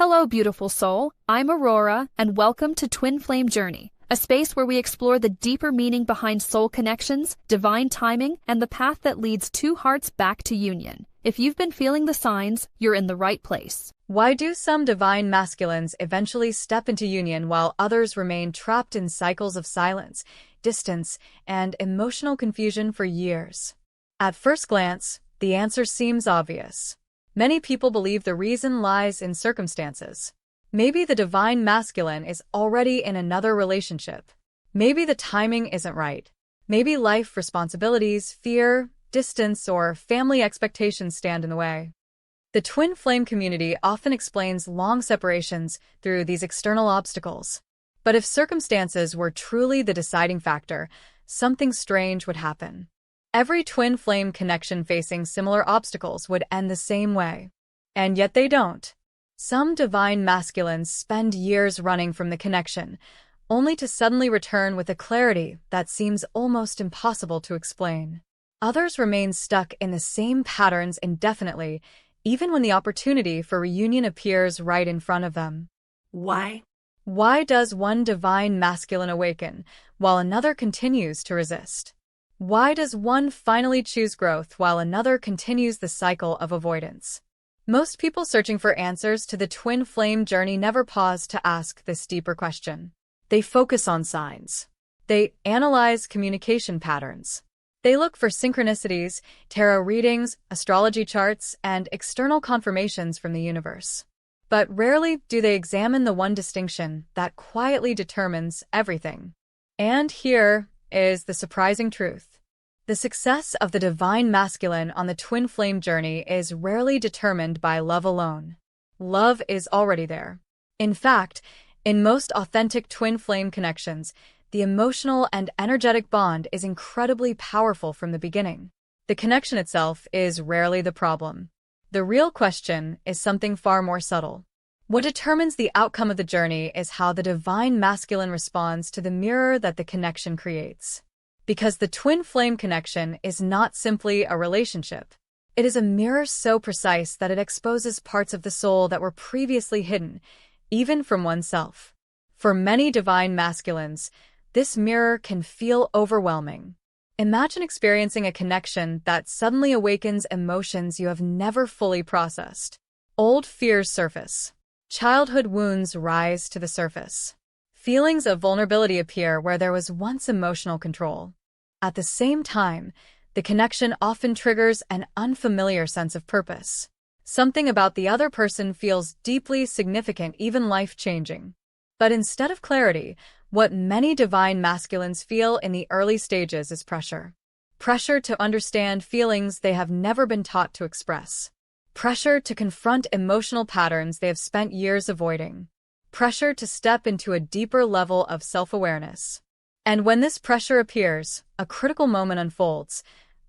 Hello, beautiful soul. I'm Aurora, and welcome to Twin Flame Journey, a space where we explore the deeper meaning behind soul connections, divine timing, and the path that leads two hearts back to union. If you've been feeling the signs, you're in the right place. Why do some divine masculines eventually step into union while others remain trapped in cycles of silence, distance, and emotional confusion for years? At first glance, the answer seems obvious. Many people believe the reason lies in circumstances. Maybe the divine masculine is already in another relationship. Maybe the timing isn't right. Maybe life responsibilities, fear, distance, or family expectations stand in the way. The twin flame community often explains long separations through these external obstacles. But if circumstances were truly the deciding factor, something strange would happen. Every twin flame connection facing similar obstacles would end the same way. And yet they don't. Some divine masculines spend years running from the connection, only to suddenly return with a clarity that seems almost impossible to explain. Others remain stuck in the same patterns indefinitely, even when the opportunity for reunion appears right in front of them. Why? Why does one divine masculine awaken, while another continues to resist? Why does one finally choose growth while another continues the cycle of avoidance? Most people searching for answers to the twin flame journey never pause to ask this deeper question. They focus on signs. They analyze communication patterns. They look for synchronicities, tarot readings, astrology charts, and external confirmations from the universe. But rarely do they examine the one distinction that quietly determines everything. And here is the surprising truth. The success of the divine masculine on the twin flame journey is rarely determined by love alone. Love is already there. In fact, in most authentic twin flame connections, the emotional and energetic bond is incredibly powerful from the beginning. The connection itself is rarely the problem. The real question is something far more subtle. What determines the outcome of the journey is how the divine masculine responds to the mirror that the connection creates. Because the twin flame connection is not simply a relationship. It is a mirror so precise that it exposes parts of the soul that were previously hidden, even from oneself. For many divine masculines, this mirror can feel overwhelming. Imagine experiencing a connection that suddenly awakens emotions you have never fully processed. Old fears surface. Childhood wounds rise to the surface. Feelings of vulnerability appear where there was once emotional control. At the same time, the connection often triggers an unfamiliar sense of purpose. Something about the other person feels deeply significant, even life-changing. But instead of clarity, what many divine masculines feel in the early stages is pressure. Pressure to understand feelings they have never been taught to express. Pressure to confront emotional patterns they have spent years avoiding. Pressure to step into a deeper level of self-awareness. And when this pressure appears, a critical moment unfolds,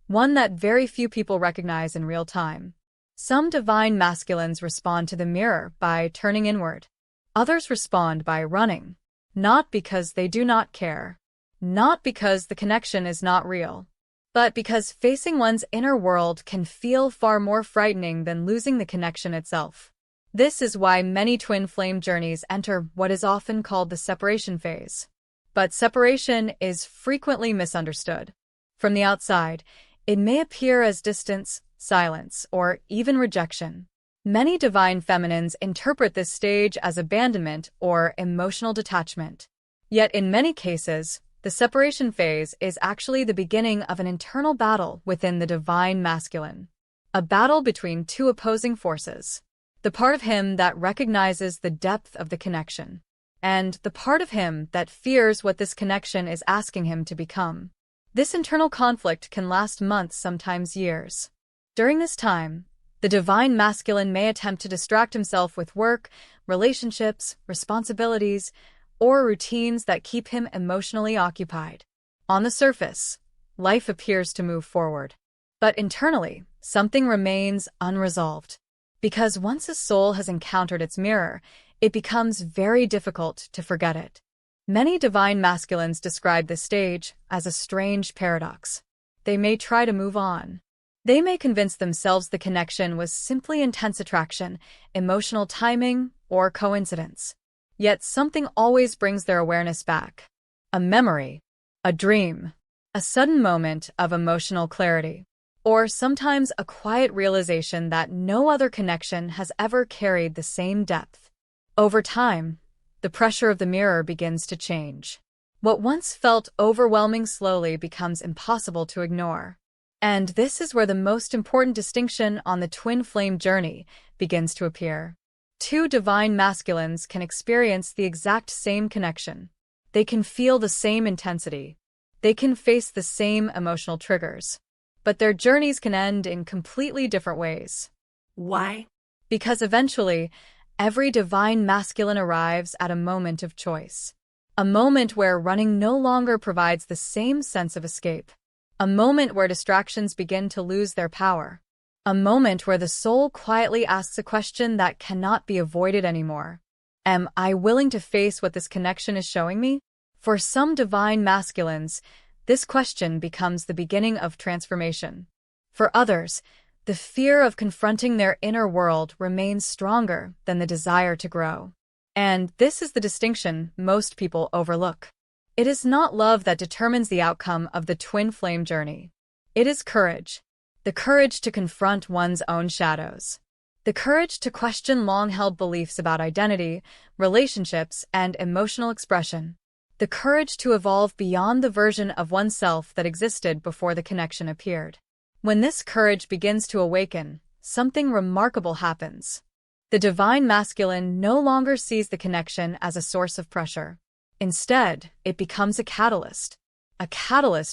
one that very few people recognize in real time. Some divine masculines respond to the mirror by turning inward. Others respond by running. Not because they do not care. Not because the connection is not real. But because facing one's inner world can feel far more frightening than losing the connection itself. This is why many twin flame journeys enter what is often called the separation phase. But separation is frequently misunderstood. From the outside, it may appear as distance, silence, or even rejection. Many divine feminines interpret this stage as abandonment or emotional detachment. Yet in many cases, the separation phase is actually the beginning of an internal battle within the divine masculine. A battle between two opposing forces. The part of him that recognizes the depth of the connection, and the part of him that fears what this connection is asking him to become. This internal conflict can last months, sometimes years. During this time, the divine masculine may attempt to distract himself with work, relationships, responsibilities, or routines that keep him emotionally occupied. On the surface, life appears to move forward. But internally, something remains unresolved. Because once a soul has encountered its mirror, it becomes very difficult to forget it. Many divine masculines describe this stage as a strange paradox. They may try to move on. They may convince themselves the connection was simply intense attraction, emotional timing, or coincidence. Yet something always brings their awareness back. A memory, a dream, a sudden moment of emotional clarity, or sometimes a quiet realization that no other connection has ever carried the same depth. Over time, the pressure of the mirror begins to change. What once felt overwhelming slowly becomes impossible to ignore. And this is where the most important distinction on the twin flame journey begins to appear. Two divine masculines can experience the exact same connection. They can feel the same intensity. They can face the same emotional triggers. But their journeys can end in completely different ways. Why? Because eventually, every divine masculine arrives at a moment of choice. A moment where running no longer provides the same sense of escape. A moment where distractions begin to lose their power. A moment where the soul quietly asks a question that cannot be avoided anymore. Am I willing to face what this connection is showing me? For some divine masculines, this question becomes the beginning of transformation. For others, the fear of confronting their inner world remains stronger than the desire to grow. And this is the distinction most people overlook. It is not love that determines the outcome of the twin flame journey. It is courage. The courage to confront one's own shadows. The courage to question long-held beliefs about identity, relationships, and emotional expression. The courage to evolve beyond the version of oneself that existed before the connection appeared. When this courage begins to awaken, something remarkable happens. The divine masculine no longer sees the connection as a source of pressure. Instead, it becomes a catalyst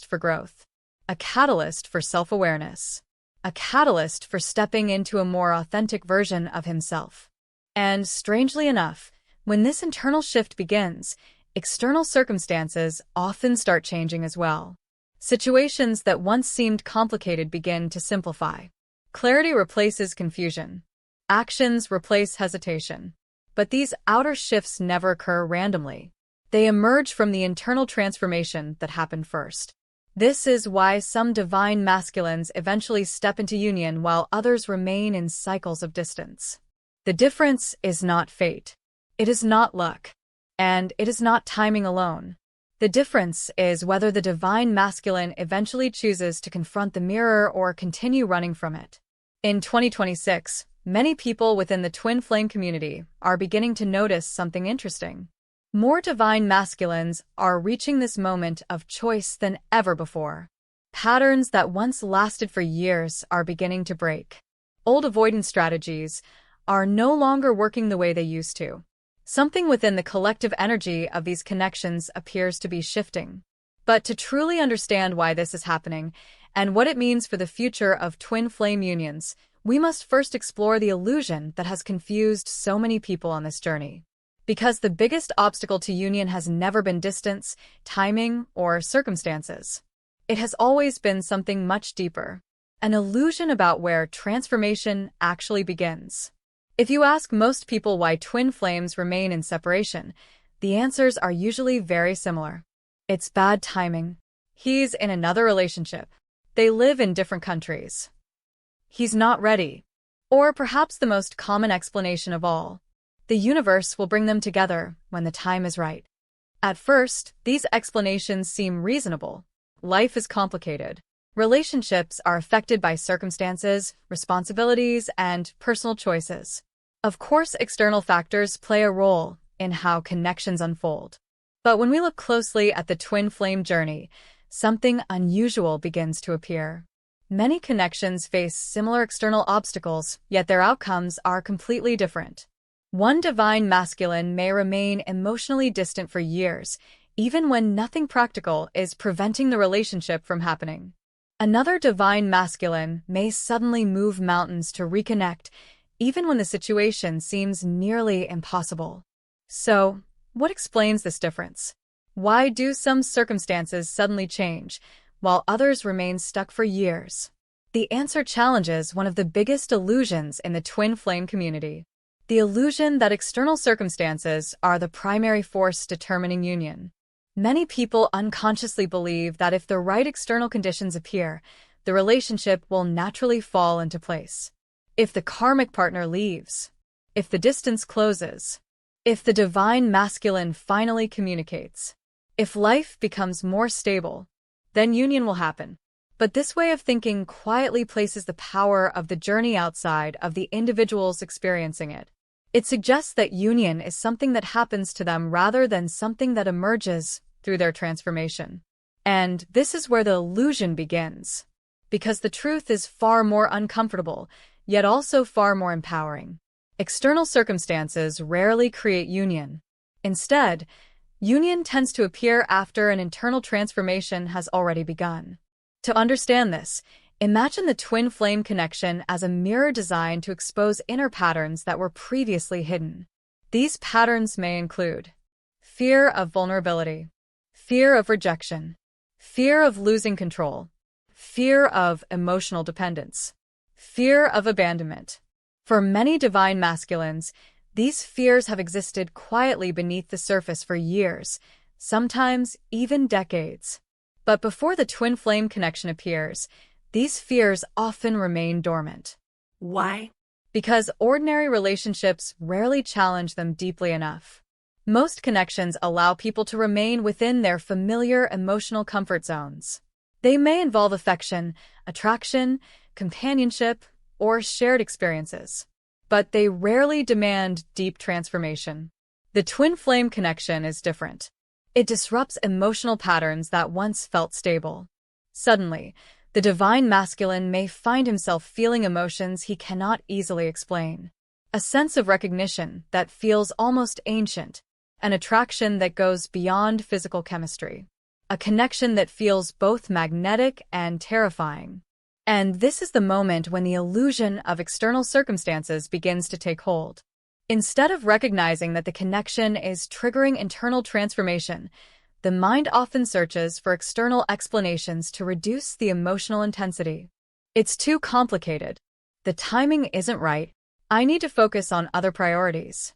for growth, a catalyst for self-awareness, a catalyst for stepping into a more authentic version of himself. And strangely enough, when this internal shift begins, external circumstances often start changing as well. Situations that once seemed complicated begin to simplify. Clarity replaces confusion. Actions replace hesitation. But these outer shifts never occur randomly. They emerge from the internal transformation that happened first. This is why some divine masculines eventually step into union while others remain in cycles of distance. The difference is not fate. It is not luck. And it is not timing alone. The difference is whether the divine masculine eventually chooses to confront the mirror or continue running from it. In 2026, many people within the twin flame community are beginning to notice something interesting. More divine masculines are reaching this moment of choice than ever before. Patterns that once lasted for years are beginning to break. Old avoidance strategies are no longer working the way they used to. Something within the collective energy of these connections appears to be shifting. But to truly understand why this is happening and what it means for the future of twin flame unions, we must first explore the illusion that has confused so many people on this journey. Because the biggest obstacle to union has never been distance, timing, or circumstances. It has always been something much deeper. An illusion about where transformation actually begins. If you ask most people why twin flames remain in separation, the answers are usually very similar. It's bad timing. He's in another relationship. They live in different countries. He's not ready. Or perhaps the most common explanation of all. The universe will bring them together when the time is right. At first, these explanations seem reasonable. Life is complicated. Relationships are affected by circumstances, responsibilities, and personal choices. Of course, external factors play a role in how connections unfold. But when we look closely at the twin flame journey, something unusual begins to appear. Many connections face similar external obstacles, yet their outcomes are completely different. One divine masculine may remain emotionally distant for years, even when nothing practical is preventing the relationship from happening. Another divine masculine may suddenly move mountains to reconnect, even when the situation seems nearly impossible. So, what explains this difference? Why do some circumstances suddenly change, while others remain stuck for years? The answer challenges one of the biggest illusions in the twin flame community. The illusion that external circumstances are the primary force determining union. Many people unconsciously believe that if the right external conditions appear, the relationship will naturally fall into place. If the karmic partner leaves, if the distance closes, if the divine masculine finally communicates, if life becomes more stable, then union will happen. But this way of thinking quietly places the power of the journey outside of the individuals experiencing it. It suggests that union is something that happens to them rather than something that emerges through their transformation. And this is where the illusion begins, because the truth is far more uncomfortable, yet also far more empowering. External circumstances rarely create union. Instead, union tends to appear after an internal transformation has already begun. To understand this, imagine the twin flame connection as a mirror designed to expose inner patterns that were previously hidden. These patterns may include fear of vulnerability, fear of rejection, fear of losing control, fear of emotional dependence, fear of abandonment. For many divine masculines, these fears have existed quietly beneath the surface for years, sometimes even decades. But before the twin flame connection appears, these fears often remain dormant. Why? Because ordinary relationships rarely challenge them deeply enough. Most connections allow people to remain within their familiar emotional comfort zones. They may involve affection, attraction, companionship, or shared experiences. But they rarely demand deep transformation. The twin flame connection is different. It disrupts emotional patterns that once felt stable. Suddenly, the divine masculine may find himself feeling emotions he cannot easily explain. A sense of recognition that feels almost ancient, an attraction that goes beyond physical chemistry, a connection that feels both magnetic and terrifying. And this is the moment when the illusion of external circumstances begins to take hold. Instead of recognizing that the connection is triggering internal transformation, the mind often searches for external explanations to reduce the emotional intensity. It's too complicated. The timing isn't right. I need to focus on other priorities.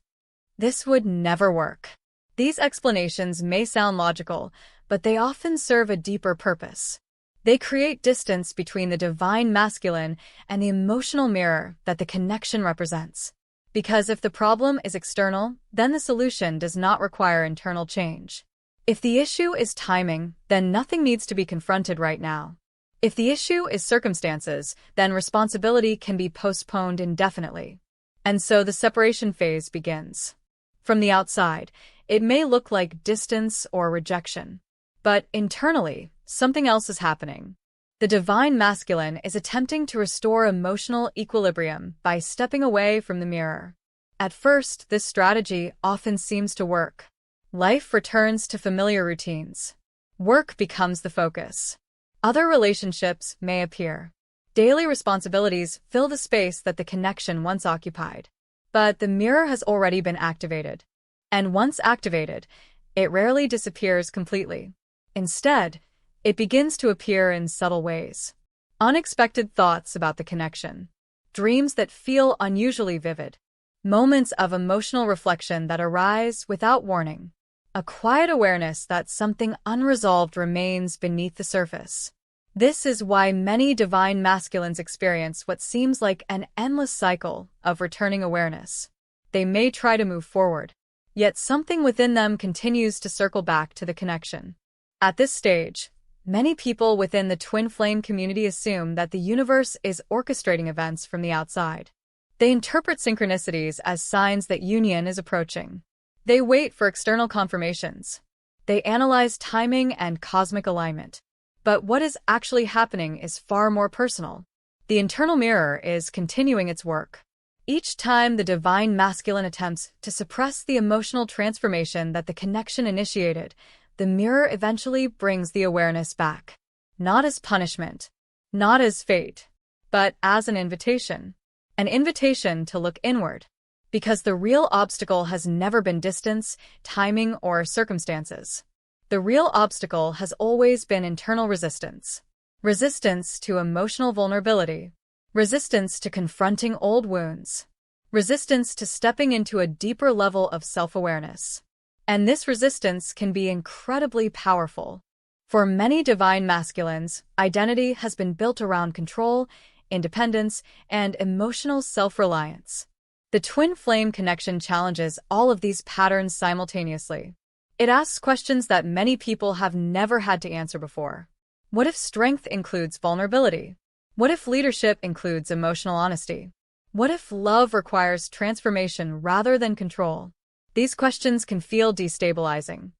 This would never work. These explanations may sound logical, but they often serve a deeper purpose. They create distance between the divine masculine and the emotional mirror that the connection represents. Because if the problem is external, then the solution does not require internal change. If the issue is timing, then nothing needs to be confronted right now. If the issue is circumstances, then responsibility can be postponed indefinitely. And so the separation phase begins. From the outside, it may look like distance or rejection. But internally, something else is happening. The divine masculine is attempting to restore emotional equilibrium by stepping away from the mirror. At first, this strategy often seems to work. Life returns to familiar routines. Work becomes the focus. Other relationships may appear. Daily responsibilities fill the space that the connection once occupied. But the mirror has already been activated. And once activated, it rarely disappears completely. Instead, it begins to appear in subtle ways. Unexpected thoughts about the connection. Dreams that feel unusually vivid. Moments of emotional reflection that arise without warning. A quiet awareness that something unresolved remains beneath the surface. This is why many divine masculines experience what seems like an endless cycle of returning awareness. They may try to move forward, yet something within them continues to circle back to the connection. At this stage, many people within the twin flame community assume that the universe is orchestrating events from the outside. They interpret synchronicities as signs that union is approaching. They wait for external confirmations. They analyze timing and cosmic alignment. But what is actually happening is far more personal. The internal mirror is continuing its work. Each time the divine masculine attempts to suppress the emotional transformation that the connection initiated, the mirror eventually brings the awareness back. Not as punishment, not as fate, but as an invitation. An invitation to look inward. Because the real obstacle has never been distance, timing, or circumstances. The real obstacle has always been internal resistance. Resistance to emotional vulnerability. Resistance to confronting old wounds. Resistance to stepping into a deeper level of self-awareness. And this resistance can be incredibly powerful. For many divine masculines, identity has been built around control, independence, and emotional self-reliance. The twin flame connection challenges all of these patterns simultaneously. It asks questions that many people have never had to answer before. What if strength includes vulnerability? What if leadership includes emotional honesty? What if love requires transformation rather than control? These questions can feel destabilizing.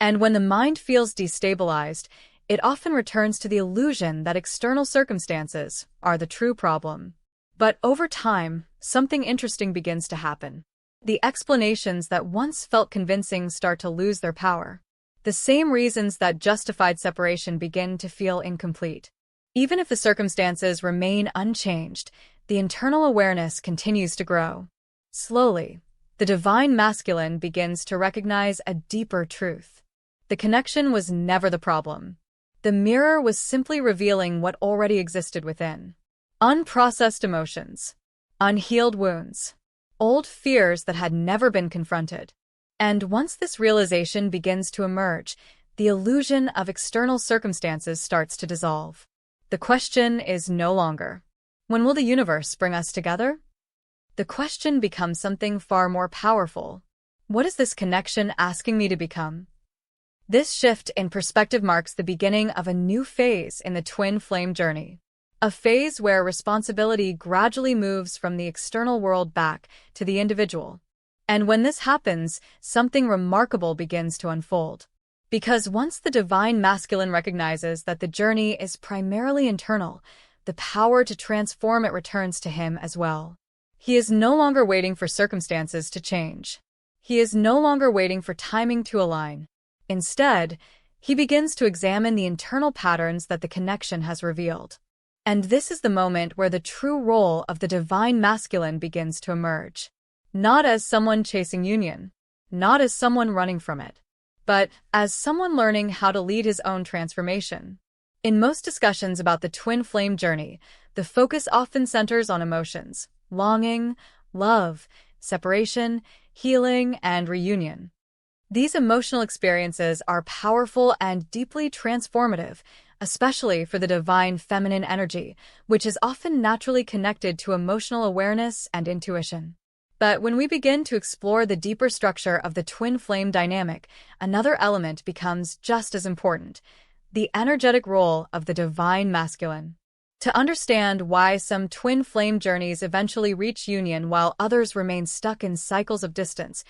And when the mind feels destabilized, it often returns to the illusion that external circumstances are the true problem. But over time, something interesting begins to happen. The explanations that once felt convincing start to lose their power. The same reasons that justified separation begin to feel incomplete. Even if the circumstances remain unchanged, the internal awareness continues to grow. Slowly, the divine masculine begins to recognize a deeper truth. The connection was never the problem. The mirror was simply revealing what already existed within. Unprocessed emotions, unhealed wounds, old fears that had never been confronted. And once this realization begins to emerge, the illusion of external circumstances starts to dissolve. The question is no longer, when will the universe bring us together? The question becomes something far more powerful. What is this connection asking me to become? This shift in perspective marks the beginning of a new phase in the twin flame journey. A phase where responsibility gradually moves from the external world back to the individual. And when this happens, something remarkable begins to unfold. Because once the divine masculine recognizes that the journey is primarily internal, the power to transform it returns to him as well. He is no longer waiting for circumstances to change. He is no longer waiting for timing to align. Instead, he begins to examine the internal patterns that the connection has revealed. And this is the moment where the true role of the divine masculine begins to emerge. Not as someone chasing union, not as someone running from it, but as someone learning how to lead his own transformation. In most discussions about the twin flame journey, the focus often centers on emotions: longing, love, separation, healing, and reunion. These emotional experiences are powerful and deeply transformative, especially for the divine feminine energy, which is often naturally connected to emotional awareness and intuition. But when we begin to explore the deeper structure of the twin flame dynamic, another element becomes just as important: the energetic role of the divine masculine. To understand why some twin flame journeys eventually reach union while others remain stuck in cycles of distance,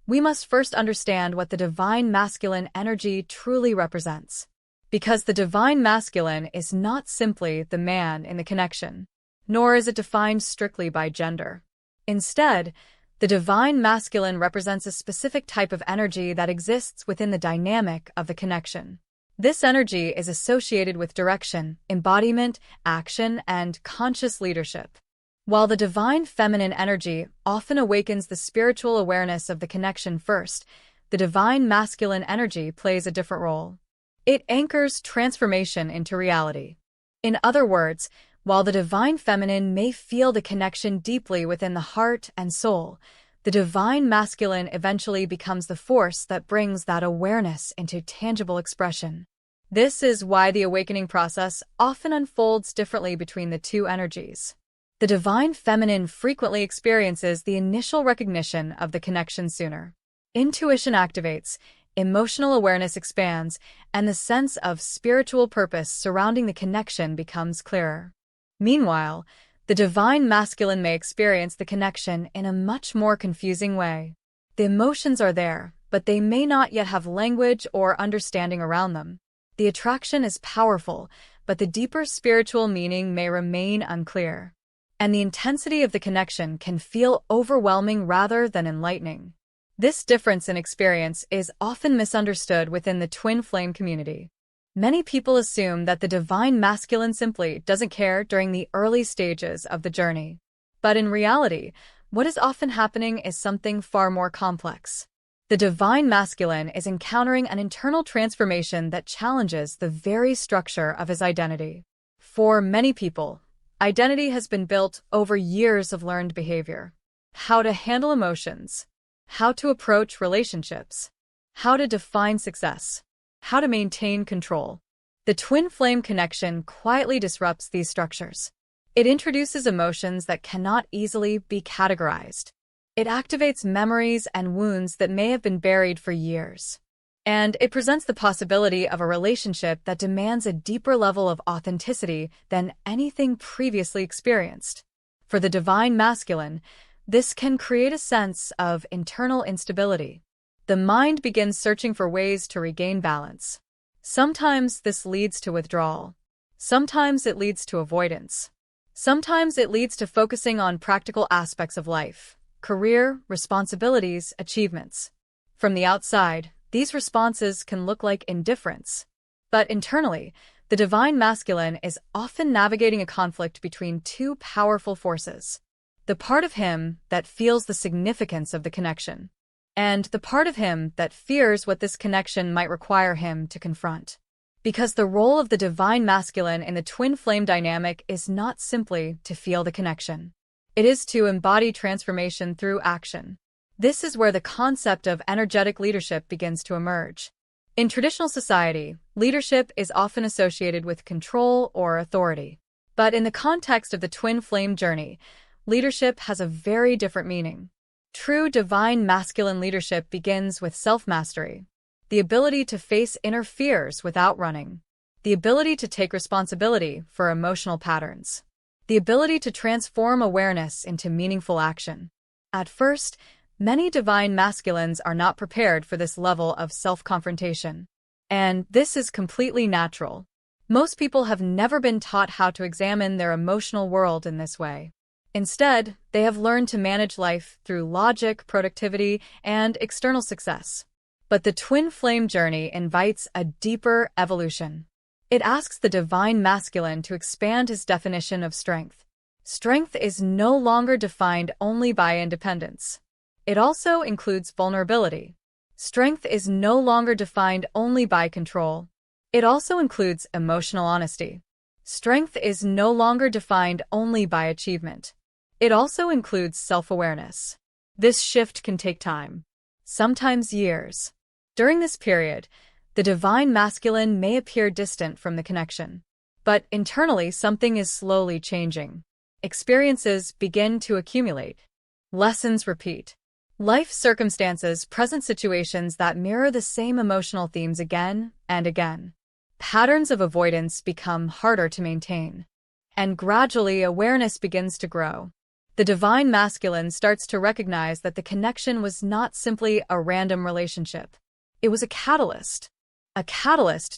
we must first understand what the divine masculine energy truly represents. Because the divine masculine is not simply the man in the connection, nor is it defined strictly by gender. Instead, the divine masculine represents a specific type of energy that exists within the dynamic of the connection. This energy is associated with direction, embodiment, action, and conscious leadership. While the divine feminine energy often awakens the spiritual awareness of the connection first, the divine masculine energy plays a different role. It anchors transformation into reality. In other words, while the divine feminine may feel the connection deeply within the heart and soul, the divine masculine eventually becomes the force that brings that awareness into tangible expression. This is why the awakening process often unfolds differently between the two energies. The divine feminine frequently experiences the initial recognition of the connection sooner. Intuition activates, emotional awareness expands, and the sense of spiritual purpose surrounding the connection becomes clearer. Meanwhile, the divine masculine may experience the connection in a much more confusing way. The emotions are there, but they may not yet have language or understanding around them. The attraction is powerful, but the deeper spiritual meaning may remain unclear. And the intensity of the connection can feel overwhelming rather than enlightening. This difference in experience is often misunderstood within the twin flame community. Many people assume that the divine masculine simply doesn't care during the early stages of the journey. But in reality, what is often happening is something far more complex. The divine masculine is encountering an internal transformation that challenges the very structure of his identity. For many people, identity has been built over years of learned behavior. How to handle emotions, how to approach relationships, how to define success, how to maintain control. The twin flame connection quietly disrupts these structures. It introduces emotions that cannot easily be categorized. It activates memories and wounds that may have been buried for years. And it presents the possibility of a relationship that demands a deeper level of authenticity than anything previously experienced. For the divine masculine, this can create a sense of internal instability. The mind begins searching for ways to regain balance. Sometimes this leads to withdrawal. Sometimes it leads to avoidance. Sometimes it leads to focusing on practical aspects of life, career, responsibilities, achievements. From the outside, these responses can look like indifference. But internally, the divine masculine is often navigating a conflict between two powerful forces. The part of him that feels the significance of the connection, and the part of him that fears what this connection might require him to confront. Because the role of the divine masculine in the twin flame dynamic is not simply to feel the connection. It is to embody transformation through action. This is where the concept of energetic leadership begins to emerge. In traditional society, leadership is often associated with control or authority. But in the context of the twin flame journey, leadership has a very different meaning. True divine masculine leadership begins with self-mastery, the ability to face inner fears without running, the ability to take responsibility for emotional patterns, the ability to transform awareness into meaningful action. At first, many divine masculines are not prepared for this level of self-confrontation. And this is completely natural. Most people have never been taught how to examine their emotional world in this way. Instead, they have learned to manage life through logic, productivity, and external success. But the twin flame journey invites a deeper evolution. It asks the divine masculine to expand his definition of strength. Strength is no longer defined only by independence. It also includes vulnerability. Strength is no longer defined only by control. It also includes emotional honesty. Strength is no longer defined only by achievement. It also includes self-awareness. This shift can take time, sometimes years. During this period, the divine masculine may appear distant from the connection. But internally, something is slowly changing. Experiences begin to accumulate. Lessons repeat. Life circumstances present situations that mirror the same emotional themes again and again. Patterns of avoidance become harder to maintain. And gradually, awareness begins to grow. The divine masculine starts to recognize that the connection was not simply a random relationship. It was a catalyst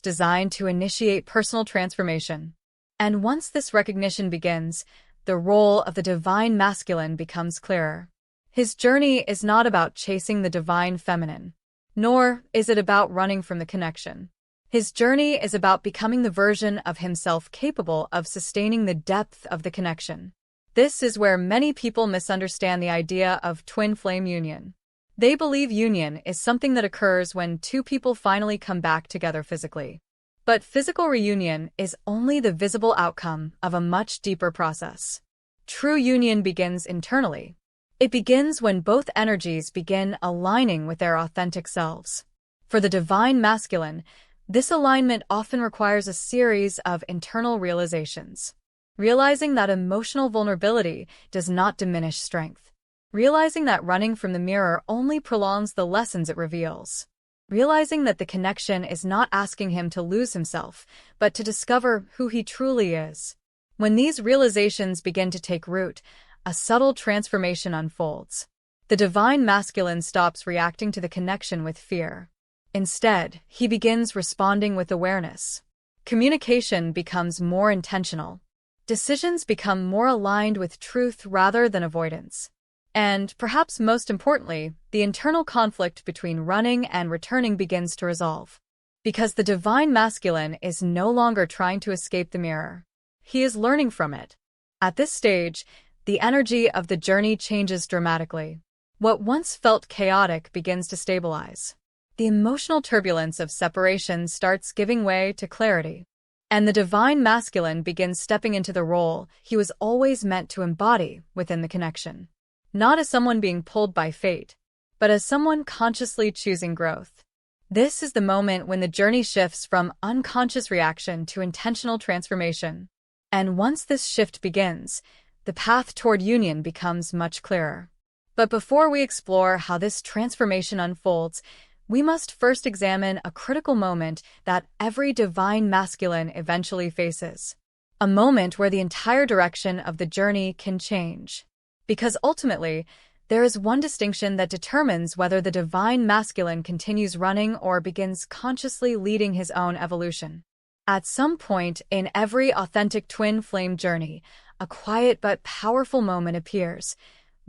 designed to initiate personal transformation. And once this recognition begins, the role of the divine masculine becomes clearer. His journey is not about chasing the divine feminine, nor is it about running from the connection. His journey is about becoming the version of himself capable of sustaining the depth of the connection. This is where many people misunderstand the idea of twin flame union. They believe union is something that occurs when two people finally come back together physically. But physical reunion is only the visible outcome of a much deeper process. True union begins internally. It begins when both energies begin aligning with their authentic selves. For the divine masculine, this alignment often requires a series of internal realizations. Realizing that emotional vulnerability does not diminish strength. Realizing that running from the mirror only prolongs the lessons it reveals. Realizing that the connection is not asking him to lose himself, but to discover who he truly is. When these realizations begin to take root, a subtle transformation unfolds. The divine masculine stops reacting to the connection with fear. Instead, he begins responding with awareness. Communication becomes more intentional. Decisions become more aligned with truth rather than avoidance. And, perhaps most importantly, the internal conflict between running and returning begins to resolve. Because the divine masculine is no longer trying to escape the mirror. He is learning from it. At this stage, the energy of the journey changes dramatically. What once felt chaotic begins to stabilize. The emotional turbulence of separation starts giving way to clarity. And the divine masculine begins stepping into the role he was always meant to embody within the connection. Not as someone being pulled by fate, but as someone consciously choosing growth. This is the moment when the journey shifts from unconscious reaction to intentional transformation. And once this shift begins, the path toward union becomes much clearer. But before we explore how this transformation unfolds, we must first examine a critical moment that every divine masculine eventually faces. A moment where the entire direction of the journey can change. Because ultimately, there is one distinction that determines whether the divine masculine continues running or begins consciously leading his own evolution. At some point in every authentic twin flame journey, a quiet but powerful moment appears,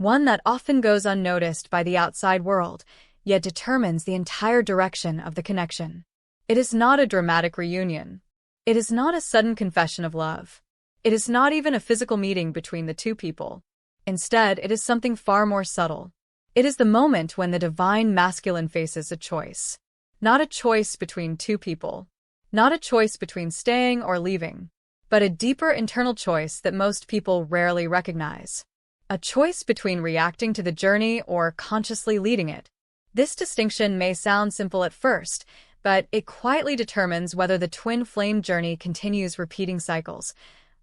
one that often goes unnoticed by the outside world, yet determines the entire direction of the connection. It is not a dramatic reunion. It is not a sudden confession of love. It is not even a physical meeting between the two people. Instead, it is something far more subtle. It is the moment when the divine masculine faces a choice. Not a choice between two people. Not a choice between staying or leaving. But a deeper internal choice that most people rarely recognize. A choice between reacting to the journey or consciously leading it. This distinction may sound simple at first, but it quietly determines whether the twin flame journey continues repeating cycles,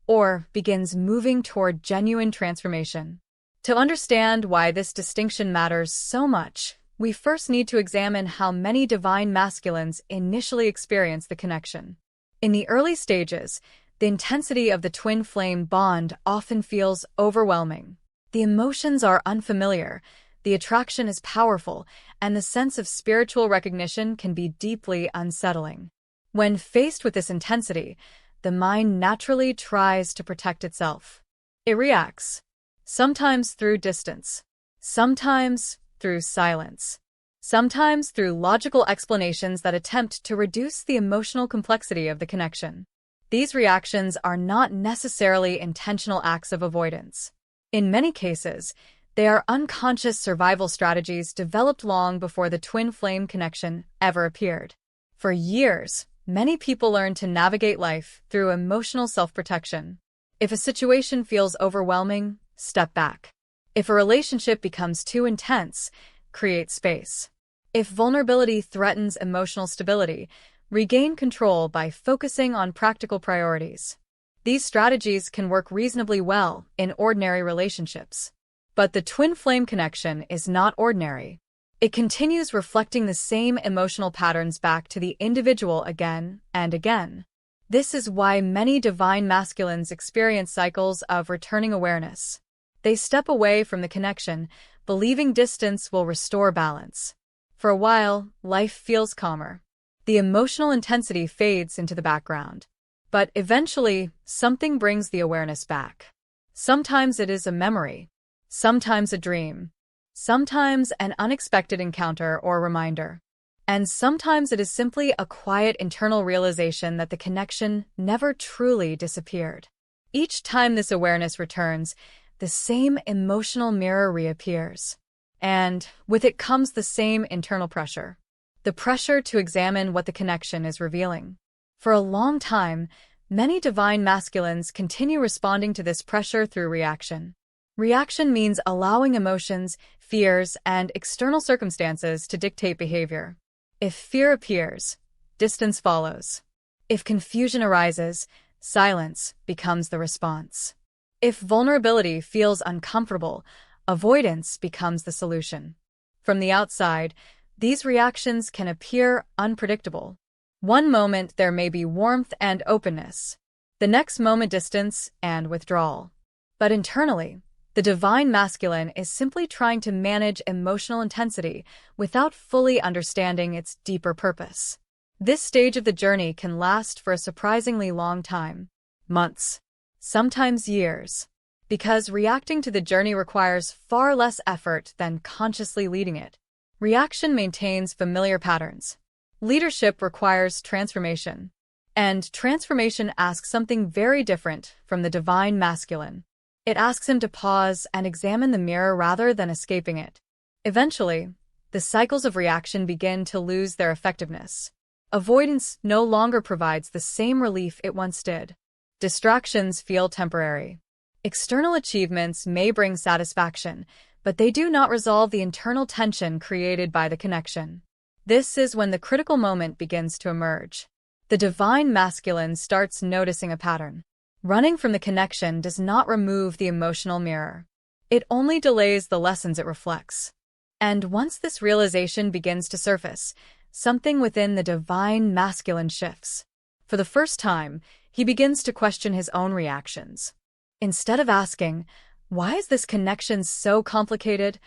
or begins moving toward genuine transformation. To understand why this distinction matters so much, we first need to examine how many divine masculines initially experience the connection. In the early stages, the intensity of the twin flame bond often feels overwhelming. The emotions are unfamiliar, the attraction is powerful, and the sense of spiritual recognition can be deeply unsettling. When faced with this intensity, the mind naturally tries to protect itself. It reacts, sometimes through distance, sometimes through silence, sometimes through logical explanations that attempt to reduce the emotional complexity of the connection. These reactions are not necessarily intentional acts of avoidance. In many cases, they are unconscious survival strategies developed long before the twin flame connection ever appeared. For years, many people learn to navigate life through emotional self-protection. If a situation feels overwhelming, step back. If a relationship becomes too intense, create space. If vulnerability threatens emotional stability, regain control by focusing on practical priorities. These strategies can work reasonably well in ordinary relationships. But the twin flame connection is not ordinary. It continues reflecting the same emotional patterns back to the individual again and again. This is why many divine masculines experience cycles of returning awareness. They step away from the connection, believing distance will restore balance. For a while, life feels calmer. The emotional intensity fades into the background. But eventually, something brings the awareness back. Sometimes it is a memory. Sometimes a dream. Sometimes an unexpected encounter or reminder. And sometimes it is simply a quiet internal realization that the connection never truly disappeared. Each time this awareness returns, the same emotional mirror reappears. And with it comes the same internal pressure. The pressure to examine what the connection is revealing. For a long time, many divine masculines continue responding to this pressure through reaction. Reaction means allowing emotions, fears, and external circumstances to dictate behavior. If fear appears, distance follows. If confusion arises, silence becomes the response. If vulnerability feels uncomfortable, avoidance becomes the solution. From the outside, these reactions can appear unpredictable. One moment there may be warmth and openness. The next moment distance and withdrawal. But internally, the divine masculine is simply trying to manage emotional intensity without fully understanding its deeper purpose. This stage of the journey can last for a surprisingly long time. Months. Sometimes years. Because reacting to the journey requires far less effort than consciously leading it. Reaction maintains familiar patterns. Leadership requires transformation. And transformation asks something very different from the divine masculine. It asks him to pause and examine the mirror rather than escaping it. Eventually, the cycles of reaction begin to lose their effectiveness. Avoidance no longer provides the same relief it once did. Distractions feel temporary. External achievements may bring satisfaction, but they do not resolve the internal tension created by the connection. This is when the critical moment begins to emerge. The divine masculine starts noticing a pattern. Running from the connection does not remove the emotional mirror. It only delays the lessons it reflects. And once this realization begins to surface, something within the divine masculine shifts. For the first time, he begins to question his own reactions. Instead of asking, "Why is this connection so complicated?"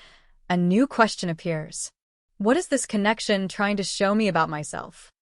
a new question appears. What is this connection trying to show me about myself?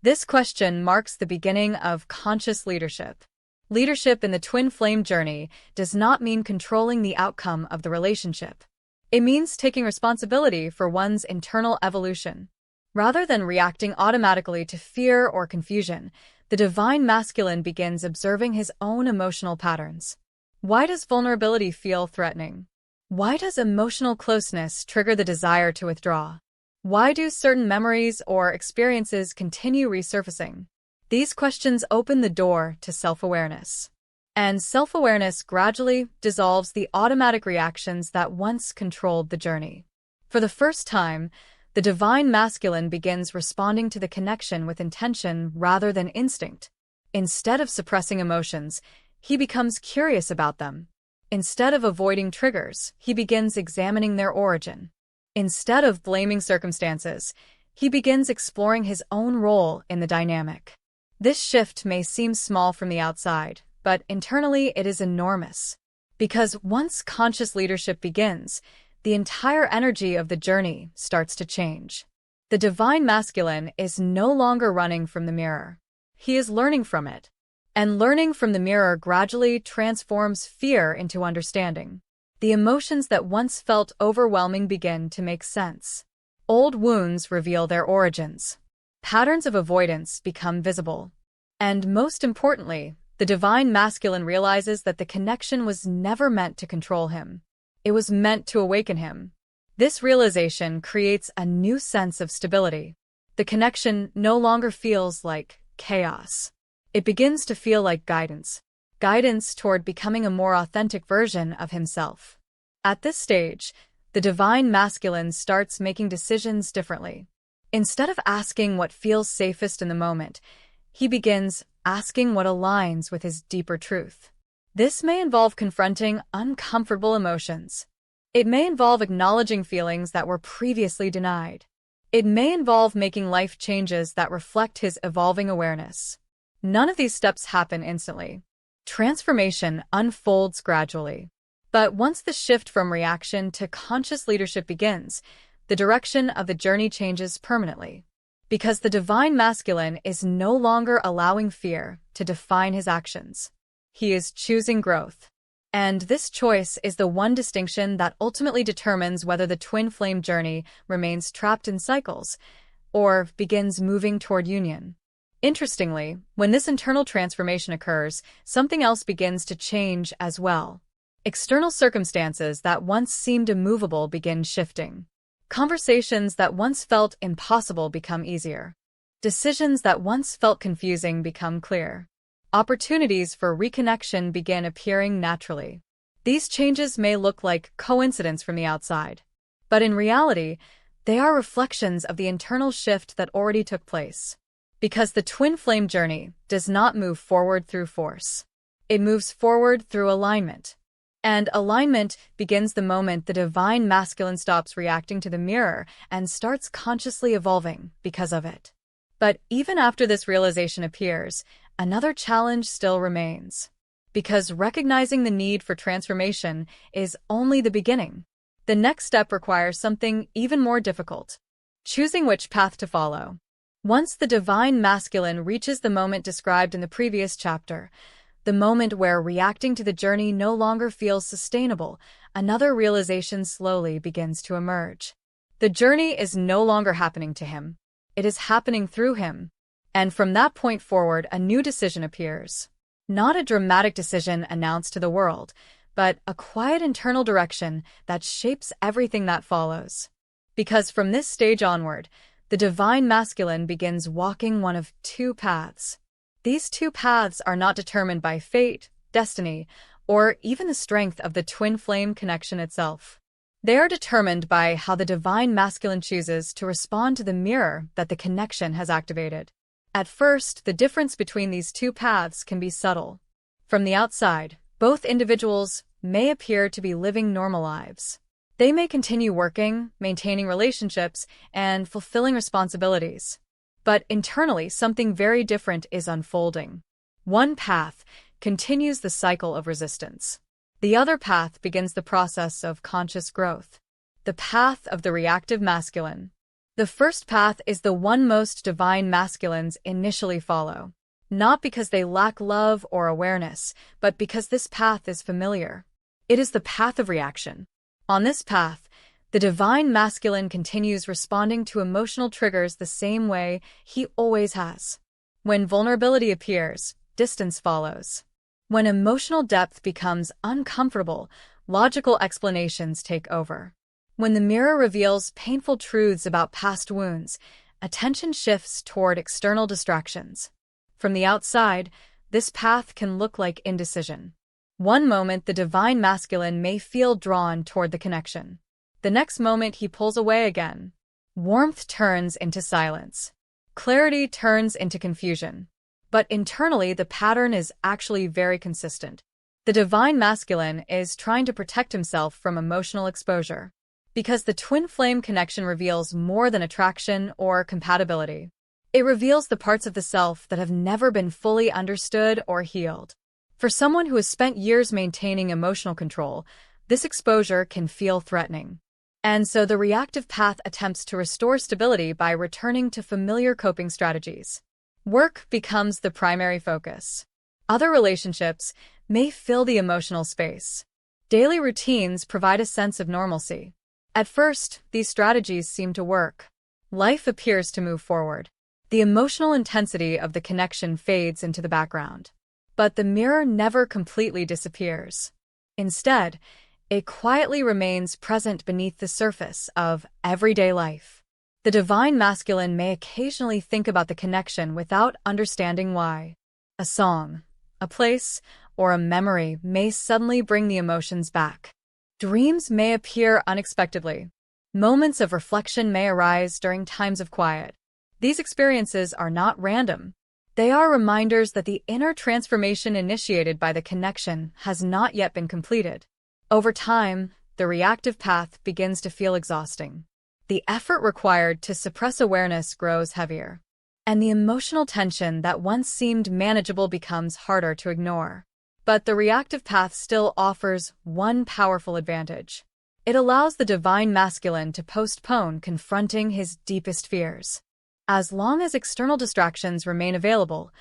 This question marks the beginning of conscious leadership. Leadership in the twin flame journey does not mean controlling the outcome of the relationship. It means taking responsibility for one's internal evolution. Rather than reacting automatically to fear or confusion, the divine masculine begins observing his own emotional patterns. Why does vulnerability feel threatening? Why does emotional closeness trigger the desire to withdraw? Why do certain memories or experiences continue resurfacing? These questions open the door to self-awareness. And self-awareness gradually dissolves the automatic reactions that once controlled the journey. For the first time, the divine masculine begins responding to the connection with intention rather than instinct. Instead of suppressing emotions, he becomes curious about them. Instead of avoiding triggers, he begins examining their origin. Instead of blaming circumstances, he begins exploring his own role in the dynamic. This shift may seem small from the outside, but internally it is enormous. Because once conscious leadership begins, the entire energy of the journey starts to change. The divine masculine is no longer running from the mirror. He is learning from it. And learning from the mirror gradually transforms fear into understanding. The emotions that once felt overwhelming begin to make sense. Old wounds reveal their origins. Patterns of avoidance become visible. And most importantly, the divine masculine realizes that the connection was never meant to control him. It was meant to awaken him. This realization creates a new sense of stability. The connection no longer feels like chaos. It begins to feel like guidance. Guidance toward becoming a more authentic version of himself. At this stage, the divine masculine starts making decisions differently. Instead of asking what feels safest in the moment, he begins asking what aligns with his deeper truth. This may involve confronting uncomfortable emotions. It may involve acknowledging feelings that were previously denied. It may involve making life changes that reflect his evolving awareness. None of these steps happen instantly. Transformation unfolds gradually. But once the shift from reaction to conscious leadership begins, the direction of the journey changes permanently. Because the divine masculine is no longer allowing fear to define his actions. He is choosing growth. And this choice is the one distinction that ultimately determines whether the twin flame journey remains trapped in cycles or begins moving toward union. Interestingly, when this internal transformation occurs, something else begins to change as well. External circumstances that once seemed immovable begin shifting. Conversations that once felt impossible become easier. Decisions that once felt confusing become clear. Opportunities for reconnection begin appearing naturally. These changes may look like coincidence from the outside, but in reality, they are reflections of the internal shift that already took place. Because the twin flame journey does not move forward through force. It moves forward through alignment. And alignment begins the moment the divine masculine stops reacting to the mirror and starts consciously evolving because of it. But even after this realization appears, another challenge still remains. Because recognizing the need for transformation is only the beginning. The next step requires something even more difficult. Choosing which path to follow. Once the divine masculine reaches the moment described in the previous chapter, the moment where reacting to the journey no longer feels sustainable, another realization slowly begins to emerge. The journey is no longer happening to him. It is happening through him. And from that point forward, a new decision appears. Not a dramatic decision announced to the world, but a quiet internal direction that shapes everything that follows. Because from this stage onward, the divine masculine begins walking one of two paths. These two paths are not determined by fate, destiny, or even the strength of the twin flame connection itself. They are determined by how the divine masculine chooses to respond to the mirror that the connection has activated. At first, the difference between these two paths can be subtle. From the outside, both individuals may appear to be living normal lives. They may continue working, maintaining relationships, and fulfilling responsibilities. But internally, something very different is unfolding. One path continues the cycle of resistance. The other path begins the process of conscious growth. The path of the reactive masculine. The first path is the one most divine masculines initially follow. Not because they lack love or awareness, but because this path is familiar. It is the path of reaction. On this path, the divine masculine continues responding to emotional triggers the same way he always has. When vulnerability appears, distance follows. When emotional depth becomes uncomfortable, logical explanations take over. When the mirror reveals painful truths about past wounds, attention shifts toward external distractions. From the outside, this path can look like indecision. One moment, the divine masculine may feel drawn toward the connection. The next moment, he pulls away again. Warmth turns into silence. Clarity turns into confusion. But internally, the pattern is actually very consistent. The divine masculine is trying to protect himself from emotional exposure. Because the twin flame connection reveals more than attraction or compatibility. It reveals the parts of the self that have never been fully understood or healed. For someone who has spent years maintaining emotional control, this exposure can feel threatening. And so the reactive path attempts to restore stability by returning to familiar coping strategies. Work becomes the primary focus. Other relationships may fill the emotional space. Daily routines provide a sense of normalcy. At first, these strategies seem to work. Life appears to move forward. The emotional intensity of the connection fades into the background. But the mirror never completely disappears. Instead, it quietly remains present beneath the surface of everyday life. The divine masculine may occasionally think about the connection without understanding why. A song, a place, or a memory may suddenly bring the emotions back. Dreams may appear unexpectedly. Moments of reflection may arise during times of quiet. These experiences are not random. They are reminders that the inner transformation initiated by the connection has not yet been completed. Over time, the reactive path begins to feel exhausting. The effort required to suppress awareness grows heavier. And the emotional tension that once seemed manageable becomes harder to ignore. But the reactive path still offers one powerful advantage. It allows the divine masculine to postpone confronting his deepest fears. As long as external distractions remain available,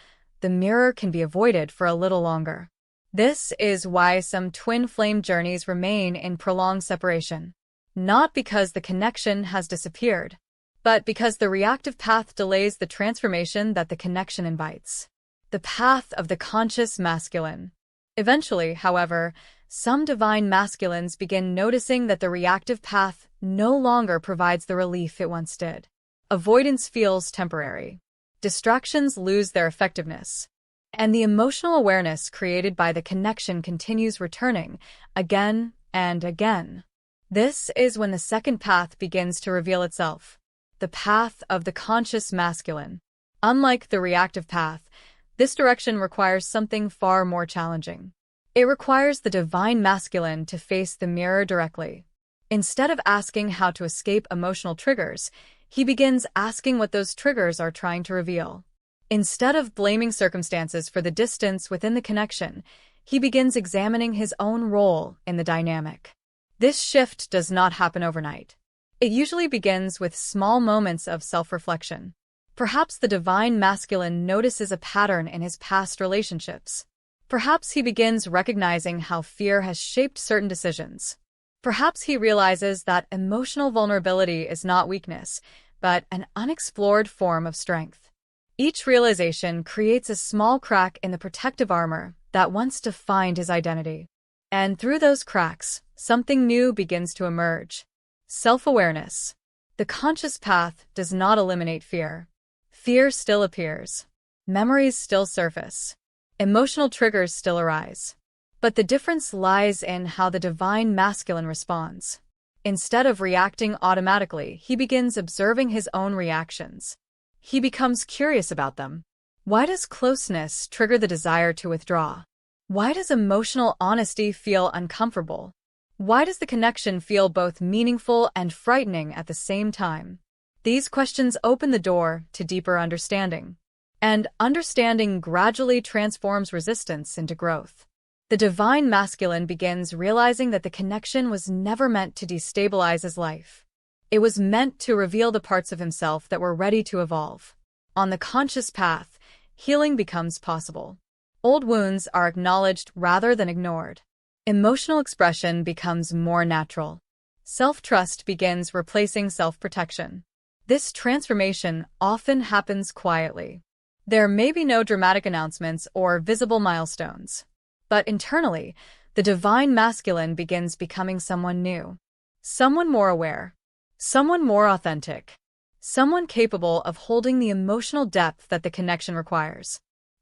the mirror can be avoided for a little longer. This is why some twin flame journeys remain in prolonged separation. Not because the connection has disappeared, but because the reactive path delays the transformation that the connection invites. The path of the conscious masculine. Eventually, however, some divine masculines begin noticing that the reactive path no longer provides the relief it once did. Avoidance feels temporary. Distractions lose their effectiveness. And the emotional awareness created by the connection continues returning again and again. This is when the second path begins to reveal itself. The path of the conscious masculine. Unlike the reactive path, this direction requires something far more challenging. It requires the divine masculine to face the mirror directly. Instead of asking how to escape emotional triggers, he begins asking what those triggers are trying to reveal. Instead of blaming circumstances for the distance within the connection, he begins examining his own role in the dynamic. This shift does not happen overnight. It usually begins with small moments of self-reflection. Perhaps the divine masculine notices a pattern in his past relationships. Perhaps he begins recognizing how fear has shaped certain decisions. Perhaps he realizes that emotional vulnerability is not weakness, but an unexplored form of strength. Each realization creates a small crack in the protective armor that once defined his identity. And through those cracks, something new begins to emerge. Self-awareness. The conscious path does not eliminate fear. Fear still appears. Memories still surface. Emotional triggers still arise. But the difference lies in how the divine masculine responds. Instead of reacting automatically, he begins observing his own reactions. He becomes curious about them. Why does closeness trigger the desire to withdraw? Why does emotional honesty feel uncomfortable? Why does the connection feel both meaningful and frightening at the same time? These questions open the door to deeper understanding. And understanding gradually transforms resistance into growth. The divine masculine begins realizing that the connection was never meant to destabilize his life. It was meant to reveal the parts of himself that were ready to evolve. On the conscious path, healing becomes possible. Old wounds are acknowledged rather than ignored. Emotional expression becomes more natural. Self-trust begins replacing self-protection. This transformation often happens quietly. There may be no dramatic announcements or visible milestones. But internally, the divine masculine begins becoming someone new. Someone more aware. Someone more authentic. Someone capable of holding the emotional depth that the connection requires.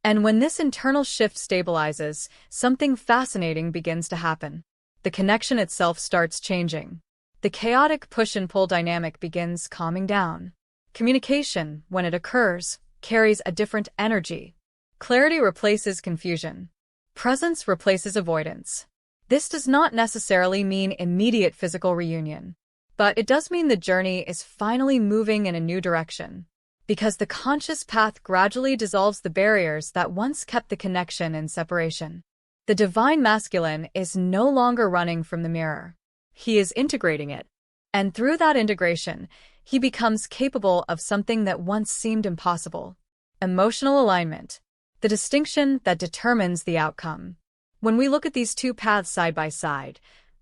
And when this internal shift stabilizes, something fascinating begins to happen. The connection itself starts changing. The chaotic push and pull dynamic begins calming down. Communication, when it occurs, carries a different energy. Clarity replaces confusion. Presence replaces avoidance. This does not necessarily mean immediate physical reunion, but it does mean the journey is finally moving in a new direction. Because the conscious path gradually dissolves the barriers that once kept the connection in separation. The divine masculine is no longer running from the mirror. He is integrating it. And through that integration, he becomes capable of something that once seemed impossible. Emotional alignment. The distinction that determines the outcome. When we look at these two paths side by side,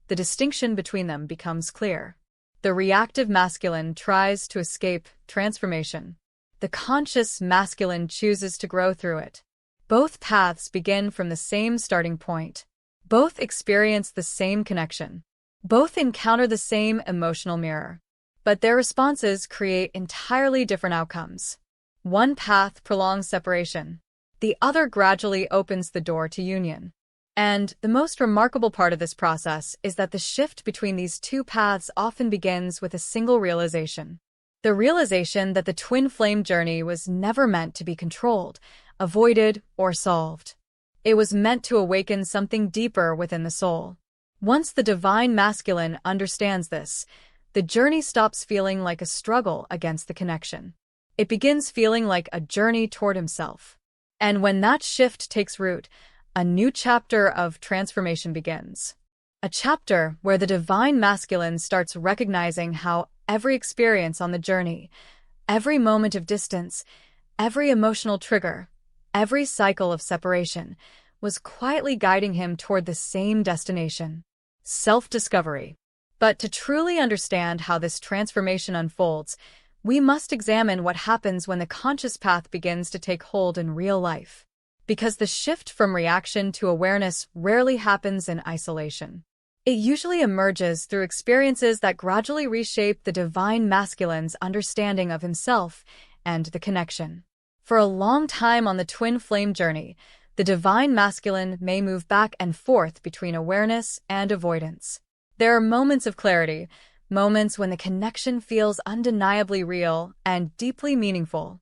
the distinction between them becomes clear. The reactive masculine tries to escape transformation. The conscious masculine chooses to grow through it. Both paths begin from the same starting point. Both experience the same connection. Both encounter the same emotional mirror. But their responses create entirely different outcomes. One path prolongs separation. The other gradually opens the door to union. And the most remarkable part of this process is that the shift between these two paths often begins with a single realization. The realization that the twin flame journey was never meant to be controlled, avoided, or solved. It was meant to awaken something deeper within the soul. Once the divine masculine understands this, the journey stops feeling like a struggle against the connection. It begins feeling like a journey toward himself. And when that shift takes root, a new chapter of transformation begins. A chapter where the divine masculine starts recognizing how every experience on the journey, every moment of distance, every emotional trigger, every cycle of separation, was quietly guiding him toward the same destination: self-discovery. But to truly understand how this transformation unfolds, we must examine what happens when the conscious path begins to take hold in real life. Because the shift from reaction to awareness rarely happens in isolation. It usually emerges through experiences that gradually reshape the divine masculine's understanding of himself and the connection. For a long time on the twin flame journey, the divine masculine may move back and forth between awareness and avoidance. There are moments of clarity, moments when the connection feels undeniably real and deeply meaningful.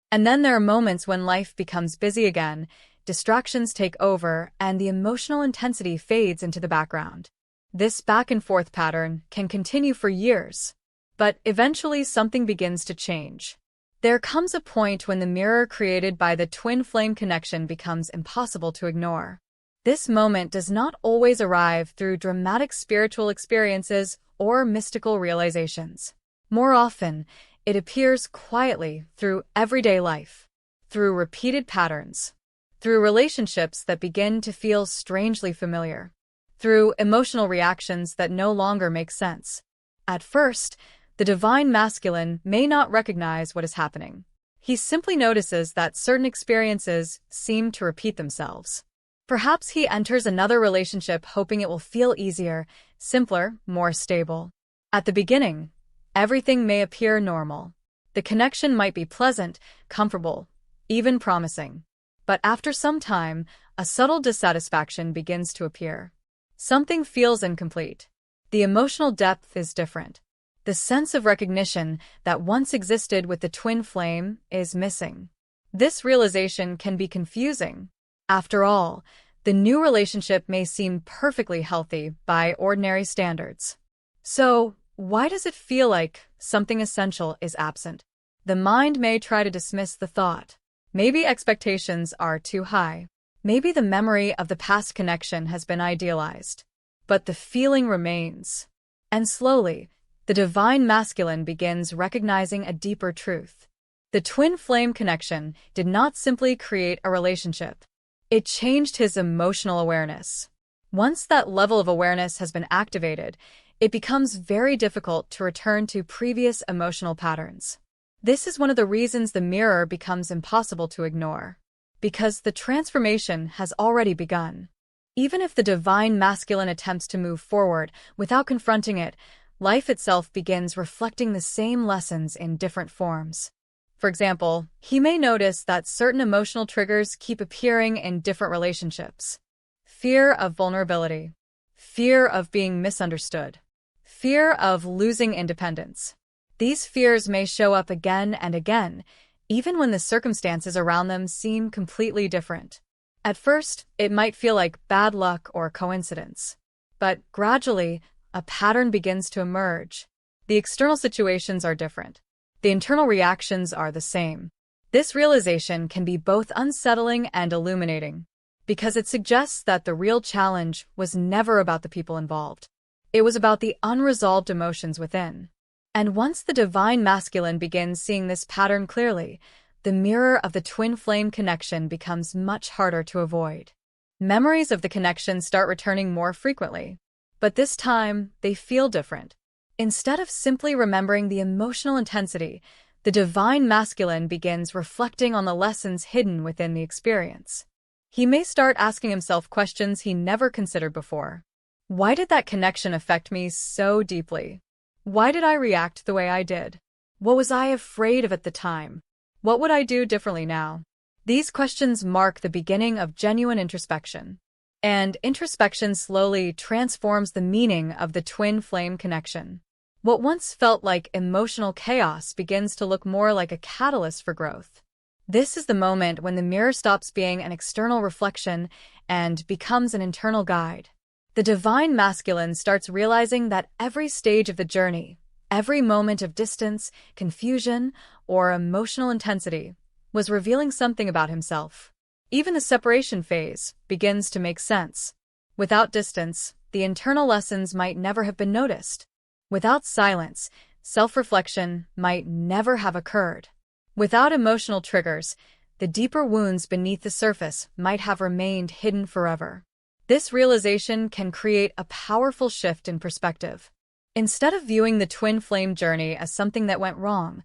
And then there are moments when life becomes busy again, distractions take over, and the emotional intensity fades into the background. This back-and-forth pattern can continue for years. But eventually something begins to change. There comes a point when the mirror created by the twin flame connection becomes impossible to ignore. This moment does not always arrive through dramatic spiritual experiences or mystical realizations. More often, it appears quietly through everyday life, through repeated patterns, through relationships that begin to feel strangely familiar, through emotional reactions that no longer make sense. At first, the divine masculine may not recognize what is happening. He simply notices that certain experiences seem to repeat themselves. Perhaps he enters another relationship hoping it will feel easier, simpler, more stable. At the beginning, everything may appear normal. The connection might be pleasant, comfortable, even promising. But after some time, a subtle dissatisfaction begins to appear. Something feels incomplete. The emotional depth is different. The sense of recognition that once existed with the twin flame is missing. This realization can be confusing. After all, The new relationship may seem perfectly healthy by ordinary standards. So, why does it feel like something essential is absent? The mind may try to dismiss the thought. Maybe expectations are too high. Maybe the memory of the past connection has been idealized. But the feeling remains. And slowly, the divine masculine begins recognizing a deeper truth. The twin flame connection did not simply create a relationship. It changed his emotional awareness. Once that level of awareness has been activated, it becomes very difficult to return to previous emotional patterns. This is one of the reasons the mirror becomes impossible to ignore, because the transformation has already begun. Even if the divine masculine attempts to move forward without confronting it, life itself begins reflecting the same lessons in different forms. For example, he may notice that certain emotional triggers keep appearing in different relationships. Fear of vulnerability, fear of being misunderstood, fear of losing independence. These fears may show up again and again, even when the circumstances around them seem completely different. At first, it might feel like bad luck or coincidence. But gradually, a pattern begins to emerge. The external situations are different. The internal reactions are the same. This realization can be both unsettling and illuminating, because it suggests that the real challenge was never about the people involved. It was about the unresolved emotions within. And once the divine masculine begins seeing this pattern clearly, the mirror of the twin flame connection becomes much harder to avoid. Memories of the connection start returning more frequently, but this time they feel different. Instead of simply remembering the emotional intensity, the divine masculine begins reflecting on the lessons hidden within the experience. He may start asking himself questions he never considered before. Why did that connection affect me so deeply? Why did I react the way I did? What was I afraid of at the time? What would I do differently now? These questions mark the beginning of genuine introspection. And introspection slowly transforms the meaning of the twin flame connection. What once felt like emotional chaos begins to look more like a catalyst for growth. This is the moment when the mirror stops being an external reflection and becomes an internal guide. The divine masculine starts realizing that every stage of the journey, every moment of distance, confusion, or emotional intensity, was revealing something about himself. Even the separation phase begins to make sense. Without distance, the internal lessons might never have been noticed. Without silence, self-reflection might never have occurred. Without emotional triggers, the deeper wounds beneath the surface might have remained hidden forever. This realization can create a powerful shift in perspective. Instead of viewing the twin flame journey as something that went wrong,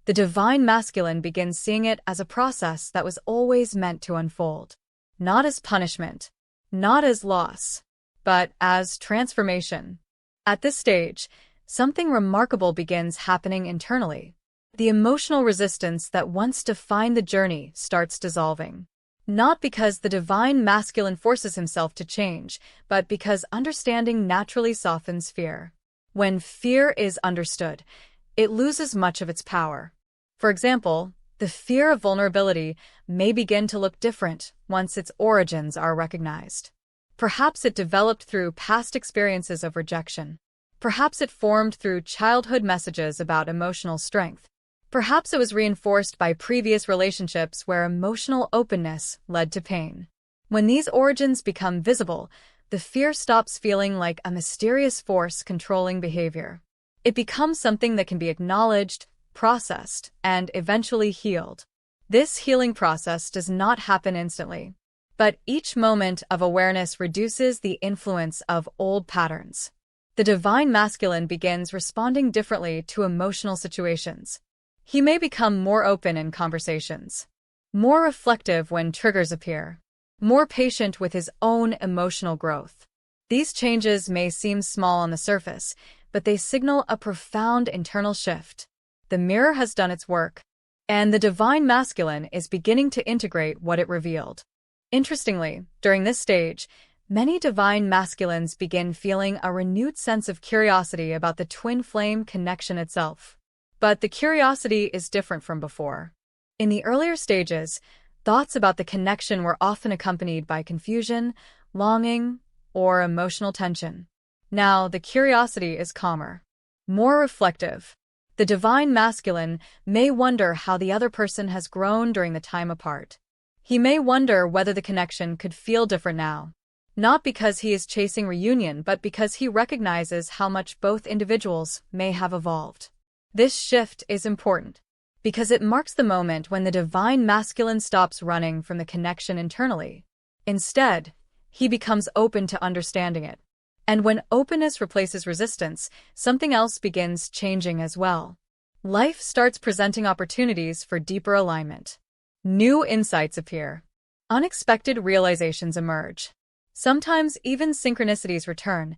the divine masculine begins seeing it as a process that was always meant to unfold. Not as punishment, not as loss, but as transformation. At this stage, something remarkable begins happening internally. The emotional resistance that once defined the journey starts dissolving. Not because the divine masculine forces himself to change, but because understanding naturally softens fear. When fear is understood, it loses much of its power. For example, the fear of vulnerability may begin to look different once its origins are recognized. Perhaps it developed through past experiences of rejection. Perhaps it formed through childhood messages about emotional strength. Perhaps it was reinforced by previous relationships where emotional openness led to pain. When these origins become visible, the fear stops feeling like a mysterious force controlling behavior. It becomes something that can be acknowledged, processed, and eventually healed. This healing process does not happen instantly, but each moment of awareness reduces the influence of old patterns. The divine masculine begins responding differently to emotional situations. He may become more open in conversations, more reflective when triggers appear, more patient with his own emotional growth. These changes may seem small on the surface, but they signal a profound internal shift. The mirror has done its work, and the divine masculine is beginning to integrate what it revealed. Interestingly, during this stage, many divine masculines begin feeling a renewed sense of curiosity about the twin flame connection itself. But the curiosity is different from before. In the earlier stages, Thoughts about the connection were often accompanied by confusion, longing, or emotional tension. Now, the curiosity is calmer, more reflective. The divine masculine may wonder how the other person has grown during the time apart. He may wonder whether the connection could feel different now. Not because he is chasing reunion, but because he recognizes how much both individuals may have evolved. This shift is important because it marks the moment when the divine masculine stops running from the connection internally. Instead, he becomes open to understanding it. And when openness replaces resistance, something else begins changing as well. Life starts presenting opportunities for deeper alignment. New insights appear. Unexpected realizations emerge. Sometimes even synchronicities return,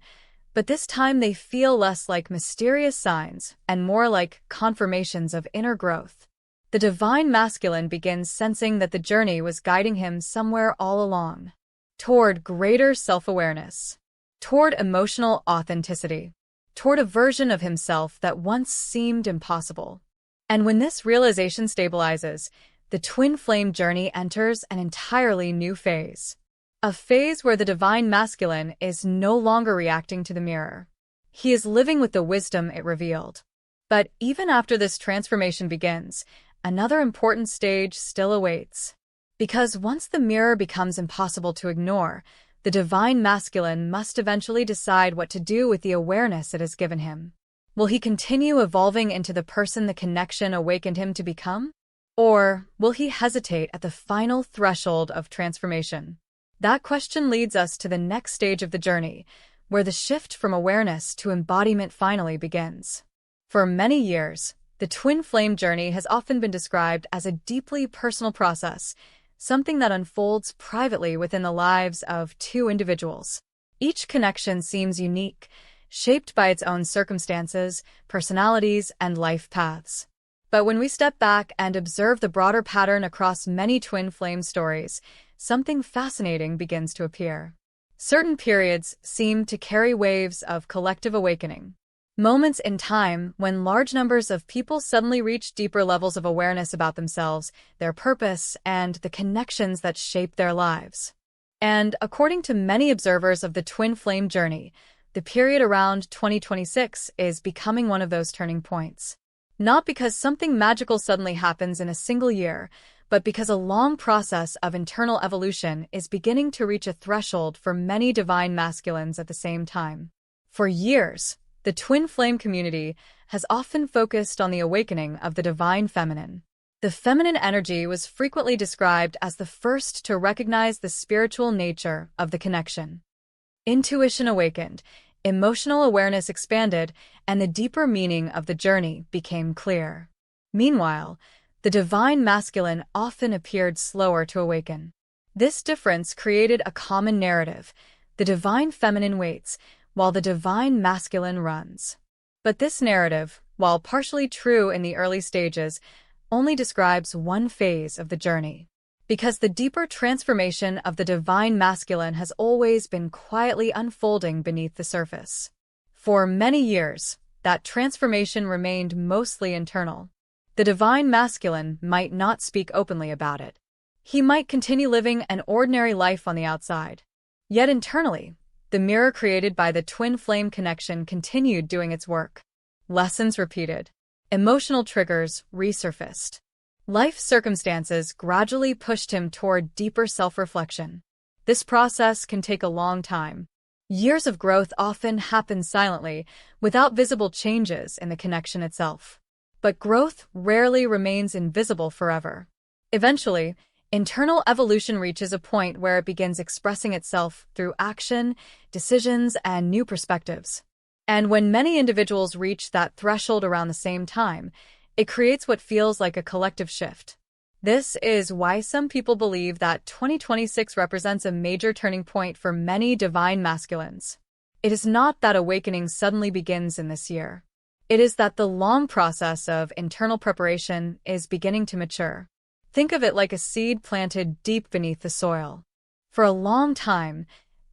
but this time they feel less like mysterious signs and more like confirmations of inner growth. The divine masculine begins sensing that the journey was guiding him somewhere all along, toward greater self-awareness, toward emotional authenticity, toward a version of himself that once seemed impossible. And when this realization stabilizes, the twin flame journey enters an entirely new phase. A phase where the divine masculine is no longer reacting to the mirror. He is living with the wisdom it revealed. But even after this transformation begins, another important stage still awaits. Because once the mirror becomes impossible to ignore, the divine masculine must eventually decide what to do with the awareness it has given him. Will he continue evolving into the person the connection awakened him to become? Or will he hesitate at the final threshold of transformation? That question leads us to the next stage of the journey, where the shift from awareness to embodiment finally begins. For many years, the twin flame journey has often been described as a deeply personal process, something that unfolds privately within the lives of two individuals. Each connection seems unique, shaped by its own circumstances, personalities, and life paths. But when we step back and observe the broader pattern across many twin flame stories, something fascinating begins to appear. Certain periods seem to carry waves of collective awakening. Moments in time when large numbers of people suddenly reach deeper levels of awareness about themselves, their purpose, and the connections that shape their lives. And according to many observers of the twin flame journey, the period around 2026 is becoming one of those turning points. Not because something magical suddenly happens in a single year, but because a long process of internal evolution is beginning to reach a threshold for many divine masculines at the same time. For years, the twin flame community has often focused on the awakening of the divine feminine. The feminine energy was frequently described as the first to recognize the spiritual nature of the connection. Intuition awakened, emotional awareness expanded, and the deeper meaning of the journey became clear. Meanwhile, the divine masculine often appeared slower to awaken. This difference created a common narrative. The divine feminine waits, while the divine masculine runs. But this narrative, while partially true in the early stages, only describes one phase of the journey. Because the deeper transformation of the divine masculine has always been quietly unfolding beneath the surface. For many years, that transformation remained mostly internal. The divine masculine might not speak openly about it. He might continue living an ordinary life on the outside. Yet internally, the mirror created by the twin flame connection continued doing its work. Lessons repeated. Emotional triggers resurfaced. Life circumstances gradually pushed him toward deeper self-reflection. This process can take a long time. Years of growth often happen silently, without visible changes in the connection itself. But growth rarely remains invisible forever. Eventually, internal evolution reaches a point where it begins expressing itself through action, decisions, and new perspectives. And when many individuals reach that threshold around the same time, it creates what feels like a collective shift. This is why some people believe that 2026 represents a major turning point for many divine masculines. It is not that awakening suddenly begins in this year. It is that the long process of internal preparation is beginning to mature. Think of it like a seed planted deep beneath the soil. For a long time,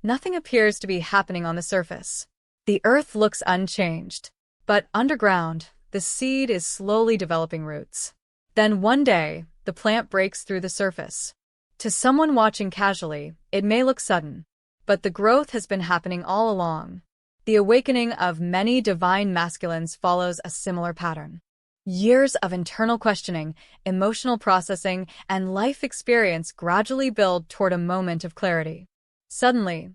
nothing appears to be happening on the surface. The earth looks unchanged, but underground, the seed is slowly developing roots. Then one day, the plant breaks through the surface. To someone watching casually, it may look sudden, but the growth has been happening all along. The awakening of many divine masculines follows a similar pattern. Years of internal questioning, emotional processing, and life experience gradually build toward a moment of clarity. Suddenly,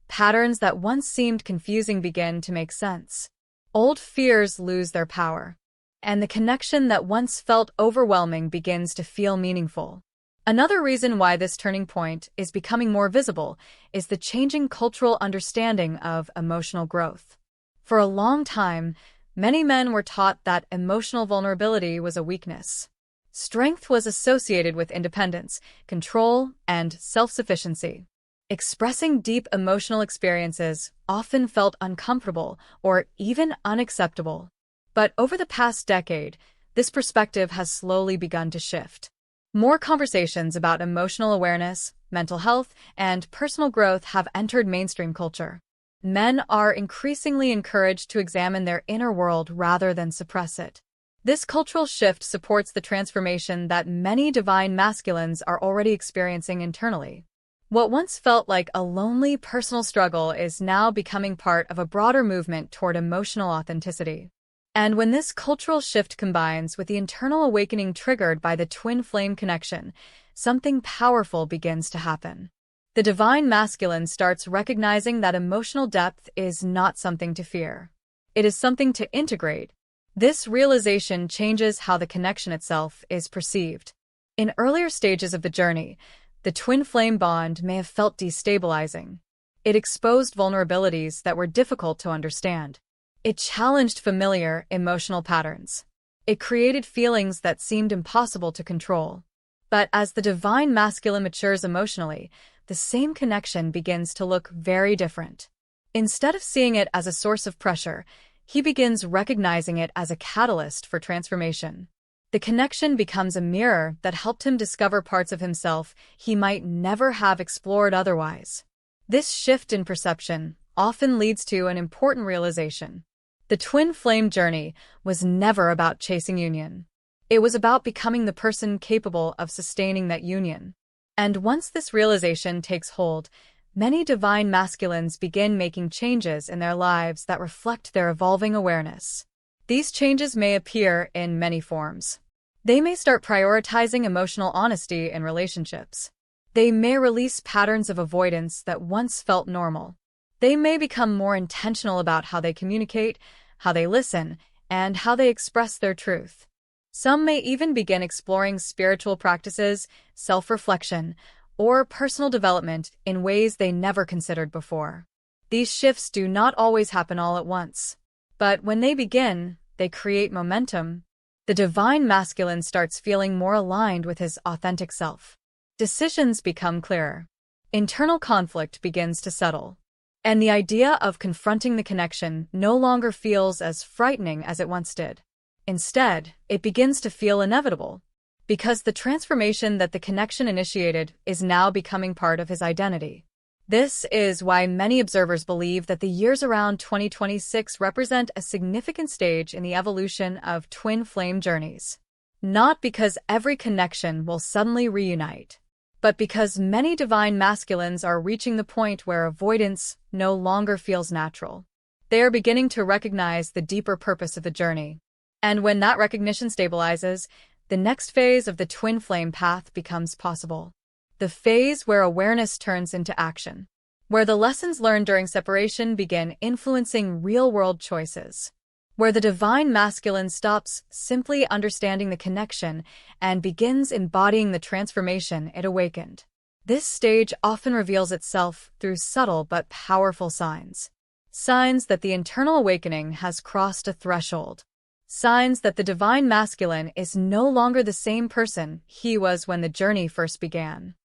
patterns that once seemed confusing begin to make sense. Old fears lose their power, and the connection that once felt overwhelming begins to feel meaningful. Another reason why this turning point is becoming more visible is the changing cultural understanding of emotional growth. For a long time, many men were taught that emotional vulnerability was a weakness. Strength was associated with independence, control, and self-sufficiency. Expressing deep emotional experiences often felt uncomfortable or even unacceptable. But over the past decade, this perspective has slowly begun to shift. More conversations about emotional awareness, mental health, and personal growth have entered mainstream culture. Men are increasingly encouraged to examine their inner world rather than suppress it. This cultural shift supports the transformation that many divine masculines are already experiencing internally. What once felt like a lonely personal struggle is now becoming part of a broader movement toward emotional authenticity. And when this cultural shift combines with the internal awakening triggered by the twin flame connection, something powerful begins to happen. The divine masculine starts recognizing that emotional depth is not something to fear. It is something to integrate. This realization changes how the connection itself is perceived. In earlier stages of the journey, the twin flame bond may have felt destabilizing. It exposed vulnerabilities that were difficult to understand. It challenged familiar emotional patterns. It created feelings that seemed impossible to control. But as the divine masculine matures emotionally, the same connection begins to look very different. Instead of seeing it as a source of pressure, he begins recognizing it as a catalyst for transformation. The connection becomes a mirror that helped him discover parts of himself he might never have explored otherwise. This shift in perception often leads to an important realization. The twin flame journey was never about chasing union. It was about becoming the person capable of sustaining that union. And once this realization takes hold, many divine masculines begin making changes in their lives that reflect their evolving awareness. These changes may appear in many forms. They may start prioritizing emotional honesty in relationships. They may release patterns of avoidance that once felt normal. They may become more intentional about how they communicate, how they listen, and how they express their truth. Some may even begin exploring spiritual practices, self-reflection, or personal development in ways they never considered before. These shifts do not always happen all at once. But when they begin, they create momentum. The divine masculine starts feeling more aligned with his authentic self. Decisions become clearer. Internal conflict begins to settle. And the idea of confronting the connection no longer feels as frightening as it once did. Instead, it begins to feel inevitable, because the transformation that the connection initiated is now becoming part of his identity. This is why many observers believe that the years around 2026 represent a significant stage in the evolution of twin flame journeys. Not because every connection will suddenly reunite, but because many divine masculines are reaching the point where avoidance no longer feels natural. They are beginning to recognize the deeper purpose of the journey. And when that recognition stabilizes, the next phase of the twin flame path becomes possible. The phase where awareness turns into action, where the lessons learned during separation begin influencing real-world choices, where the divine masculine stops simply understanding the connection and begins embodying the transformation it awakened. This stage often reveals itself through subtle but powerful signs. Signs that the internal awakening has crossed a threshold. Signs that the divine masculine is no longer the same person he was when the journey first began.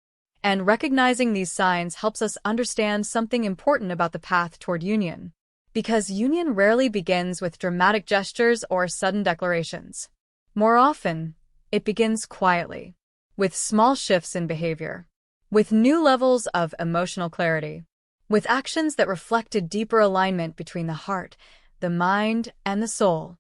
And recognizing these signs helps us understand something important about the path toward union. Because union rarely begins with dramatic gestures or sudden declarations. More often, it begins quietly, with small shifts in behavior, with new levels of emotional clarity, with actions that reflect a deeper alignment between the heart, the mind, and the soul.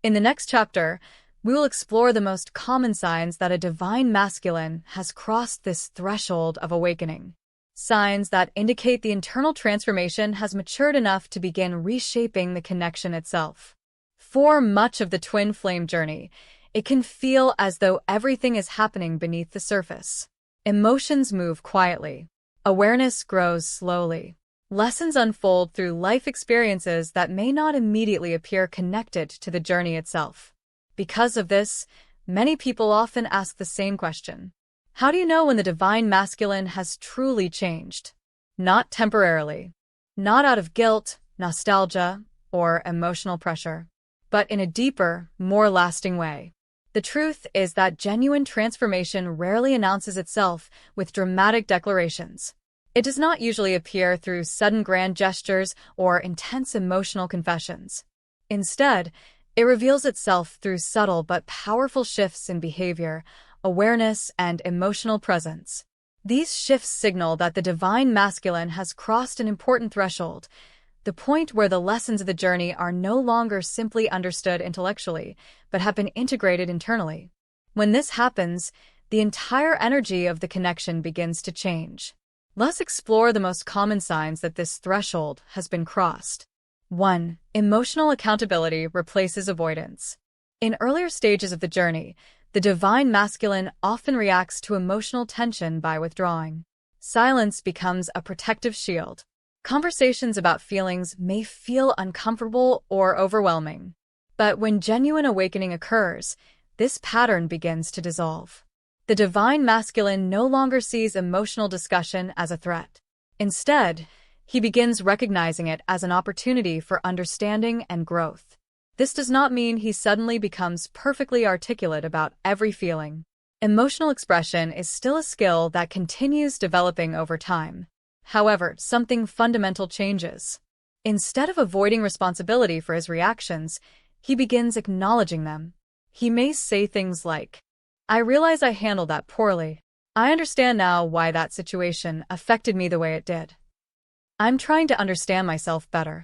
In the next chapter, We will explore the most common signs that a divine masculine has crossed this threshold of awakening. Signs that indicate the internal transformation has matured enough to begin reshaping the connection itself. For much of the twin flame journey, it can feel as though everything is happening beneath the surface. Emotions move quietly. Awareness grows slowly. Lessons unfold through life experiences that may not immediately appear connected to the journey itself. Because of this, many people often ask the same question. How do you know when the divine masculine has truly changed? Not temporarily. Not out of guilt, nostalgia, or emotional pressure, but in a deeper, more lasting way. The truth is that genuine transformation rarely announces itself with dramatic declarations. It does not usually appear through sudden grand gestures or intense emotional confessions. Instead, it reveals itself through subtle but powerful shifts in behavior, awareness, and emotional presence. These shifts signal that the divine masculine has crossed an important threshold, the point where the lessons of the journey are no longer simply understood intellectually, but have been integrated internally. When this happens, the entire energy of the connection begins to change. Let's explore the most common signs that this threshold has been crossed. 1. Emotional accountability replaces avoidance. In earlier stages of the journey, the divine masculine often reacts to emotional tension by withdrawing. Silence becomes a protective shield. Conversations about feelings may feel uncomfortable or overwhelming. But when genuine awakening occurs, this pattern begins to dissolve. The divine masculine no longer sees emotional discussion as a threat. Instead, he begins recognizing it as an opportunity for understanding and growth. This does not mean he suddenly becomes perfectly articulate about every feeling. Emotional expression is still a skill that continues developing over time. However, something fundamental changes. Instead of avoiding responsibility for his reactions, he begins acknowledging them. He may say things like, "I realize I handled that poorly. I understand now why that situation affected me the way it did. I'm trying to understand myself better."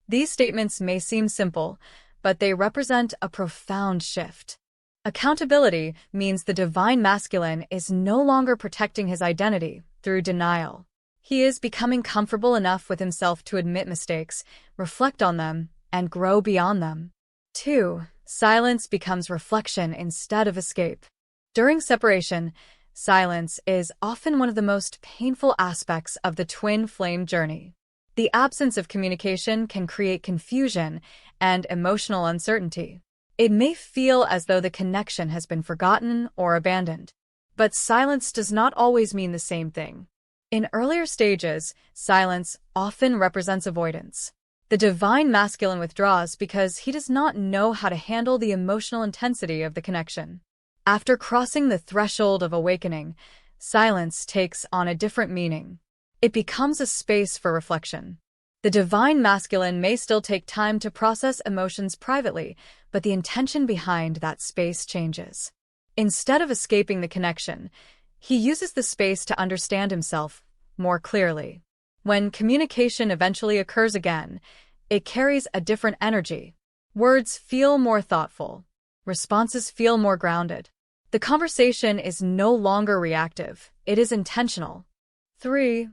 These statements may seem simple, but they represent a profound shift. Accountability means the divine masculine is no longer protecting his identity through denial. He is becoming comfortable enough with himself to admit mistakes, reflect on them, and grow beyond them. 2. Silence becomes reflection instead of escape. During separation, silence is often one of the most painful aspects of the twin flame journey. The absence of communication can create confusion and emotional uncertainty. It may feel as though the connection has been forgotten or abandoned. But silence does not always mean the same thing. In earlier stages, silence often represents avoidance. The divine masculine withdraws because he does not know how to handle the emotional intensity of the connection. After crossing the threshold of awakening, silence takes on a different meaning. It becomes a space for reflection. The divine masculine may still take time to process emotions privately, but the intention behind that space changes. Instead of escaping the connection, he uses the space to understand himself more clearly. When communication eventually occurs again, it carries a different energy. Words feel more thoughtful. Responses feel more grounded. The conversation is no longer reactive, it is intentional. 3.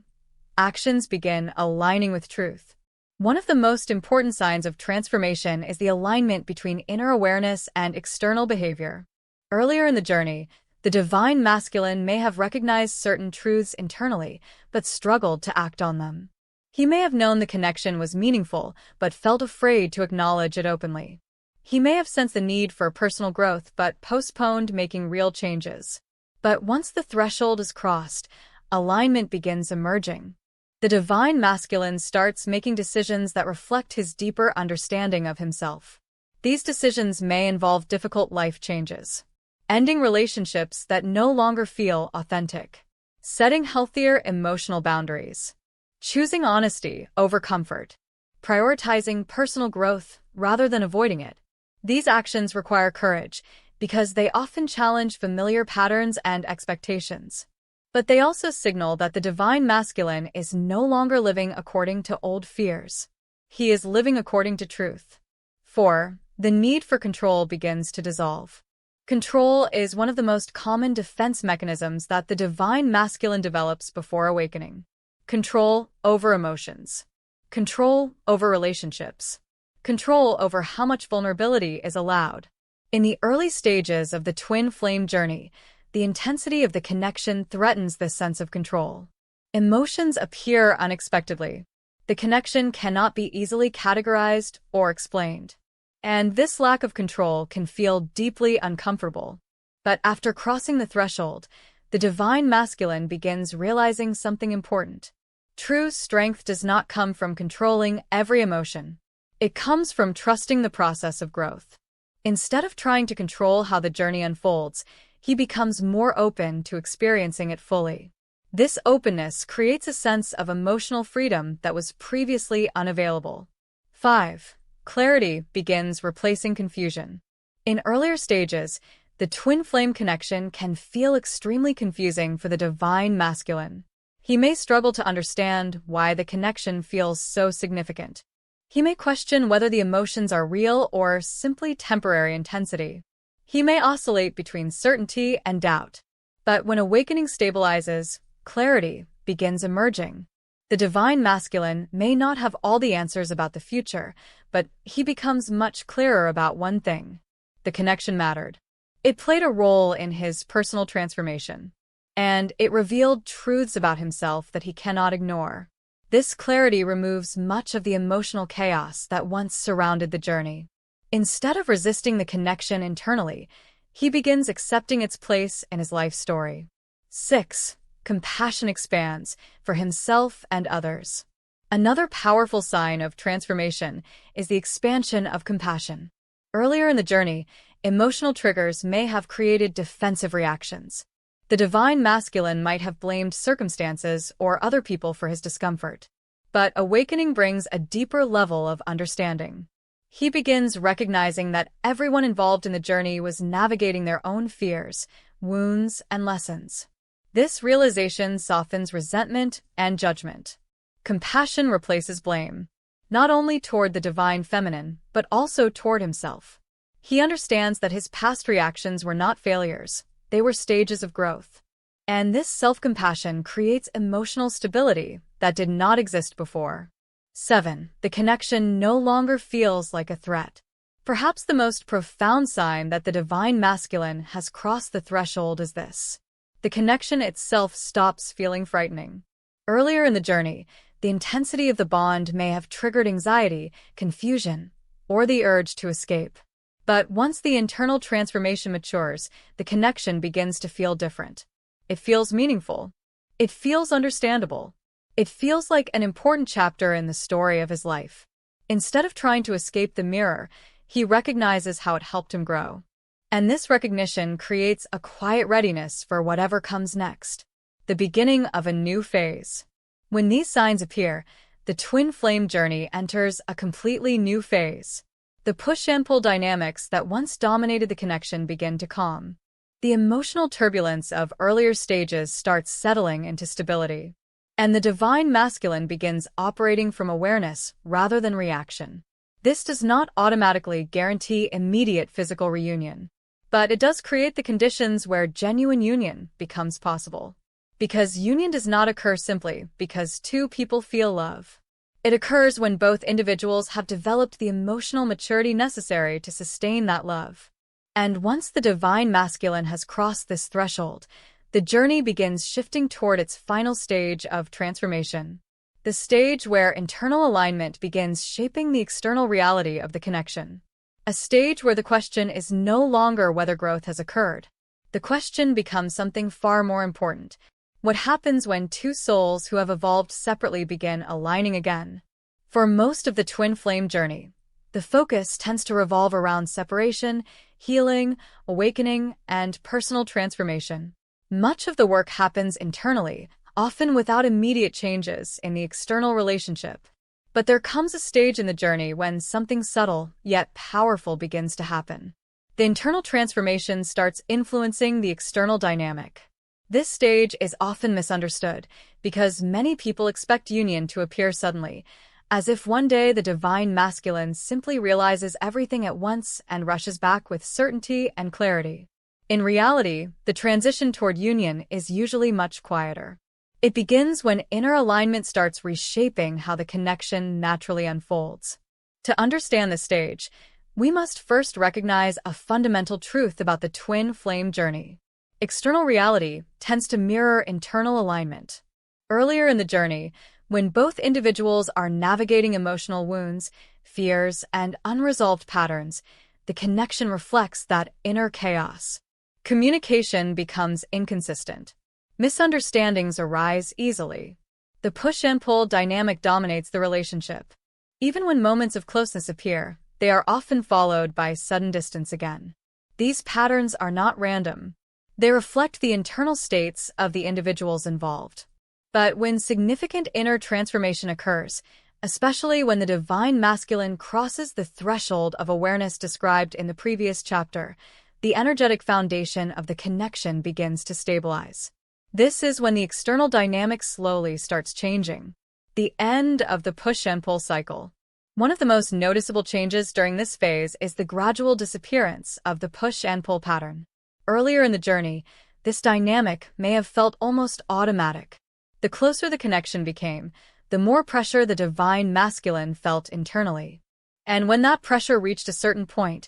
Actions begin aligning with truth. One of the most important signs of transformation is the alignment between inner awareness and external behavior. Earlier in the journey, the divine masculine may have recognized certain truths internally, but struggled to act on them. He may have known the connection was meaningful, but felt afraid to acknowledge it openly. He may have sensed the need for personal growth, but postponed making real changes. But once the threshold is crossed, alignment begins emerging. The divine masculine starts making decisions that reflect his deeper understanding of himself. These decisions may involve difficult life changes, ending relationships that no longer feel authentic, setting healthier emotional boundaries, choosing honesty over comfort, prioritizing personal growth rather than avoiding it. These actions require courage because they often challenge familiar patterns and expectations. But they also signal that the divine masculine is no longer living according to old fears. He is living according to truth. 4. The need for control begins to dissolve. Control is one of the most common defense mechanisms that the divine masculine develops before awakening. Control over emotions. Control over relationships. Control over how much vulnerability is allowed. In the early stages of the twin flame journey, the intensity of the connection threatens this sense of control. Emotions appear unexpectedly. The connection cannot be easily categorized or explained. And this lack of control can feel deeply uncomfortable. But after crossing the threshold, the divine masculine begins realizing something important. True strength does not come from controlling every emotion. It comes from trusting the process of growth. Instead of trying to control how the journey unfolds, he becomes more open to experiencing it fully. This openness creates a sense of emotional freedom that was previously unavailable. 5. Clarity begins replacing confusion. In earlier stages, the twin flame connection can feel extremely confusing for the divine masculine. He may struggle to understand why the connection feels so significant. He may question whether the emotions are real or simply temporary intensity. He may oscillate between certainty and doubt. But when awakening stabilizes, clarity begins emerging. The divine masculine may not have all the answers about the future, but he becomes much clearer about one thing. The connection mattered. It played a role in his personal transformation, and it revealed truths about himself that he cannot ignore. This clarity removes much of the emotional chaos that once surrounded the journey. Instead of resisting the connection internally, he begins accepting its place in his life story. 6. Compassion expands for himself and others. Another powerful sign of transformation is the expansion of compassion. Earlier in the journey, emotional triggers may have created defensive reactions. The divine masculine might have blamed circumstances or other people for his discomfort. But awakening brings a deeper level of understanding. He begins recognizing that everyone involved in the journey was navigating their own fears, wounds, and lessons. This realization softens resentment and judgment. Compassion replaces blame, not only toward the divine feminine, but also toward himself. He understands that his past reactions were not failures, they were stages of growth. And this self-compassion creates emotional stability that did not exist before. 7. The connection no longer feels like a threat. Perhaps the most profound sign that the divine masculine has crossed the threshold is this. The connection itself stops feeling frightening. Earlier in the journey, the intensity of the bond may have triggered anxiety, confusion, or the urge to escape. But once the internal transformation matures, the connection begins to feel different. It feels meaningful. It feels understandable. It feels like an important chapter in the story of his life. Instead of trying to escape the mirror, he recognizes how it helped him grow. And this recognition creates a quiet readiness for whatever comes next, the beginning of a new phase. When these signs appear, the twin flame journey enters a completely new phase. The push and pull dynamics that once dominated the connection begin to calm. The emotional turbulence of earlier stages starts settling into stability. And the divine masculine begins operating from awareness rather than reaction. This does not automatically guarantee immediate physical reunion, but it does create the conditions where genuine union becomes possible. Because union does not occur simply because two people feel love. It occurs when both individuals have developed the emotional maturity necessary to sustain that love. And once the divine masculine has crossed this threshold, the journey begins shifting toward its final stage of transformation. The stage where internal alignment begins shaping the external reality of the connection. A stage where the question is no longer whether growth has occurred. The question becomes something far more important. What happens when two souls who have evolved separately begin aligning again? For most of the twin flame journey, the focus tends to revolve around separation, healing, awakening, and personal transformation. Much of the work happens internally, often without immediate changes in the external relationship. But there comes a stage in the journey when something subtle yet powerful begins to happen. The internal transformation starts influencing the external dynamic. This stage is often misunderstood because many people expect union to appear suddenly, as if one day the divine masculine simply realizes everything at once and rushes back with certainty and clarity. In reality, the transition toward union is usually much quieter. It begins when inner alignment starts reshaping how the connection naturally unfolds. To understand this stage, we must first recognize a fundamental truth about the twin flame journey. External reality tends to mirror internal alignment. Earlier in the journey, when both individuals are navigating emotional wounds, fears, and unresolved patterns, the connection reflects that inner chaos. Communication becomes inconsistent. Misunderstandings arise easily. The push and pull dynamic dominates the relationship. Even when moments of closeness appear, they are often followed by sudden distance again. These patterns are not random. They reflect the internal states of the individuals involved. But when significant inner transformation occurs, especially when the divine masculine crosses the threshold of awareness described in the previous chapter, the energetic foundation of the connection begins to stabilize. This is when the external dynamic slowly starts changing. The end of the push and pull cycle. One of the most noticeable changes during this phase is the gradual disappearance of the push and pull pattern. Earlier in the journey, this dynamic may have felt almost automatic. The closer the connection became, the more pressure the divine masculine felt internally. And when that pressure reached a certain point,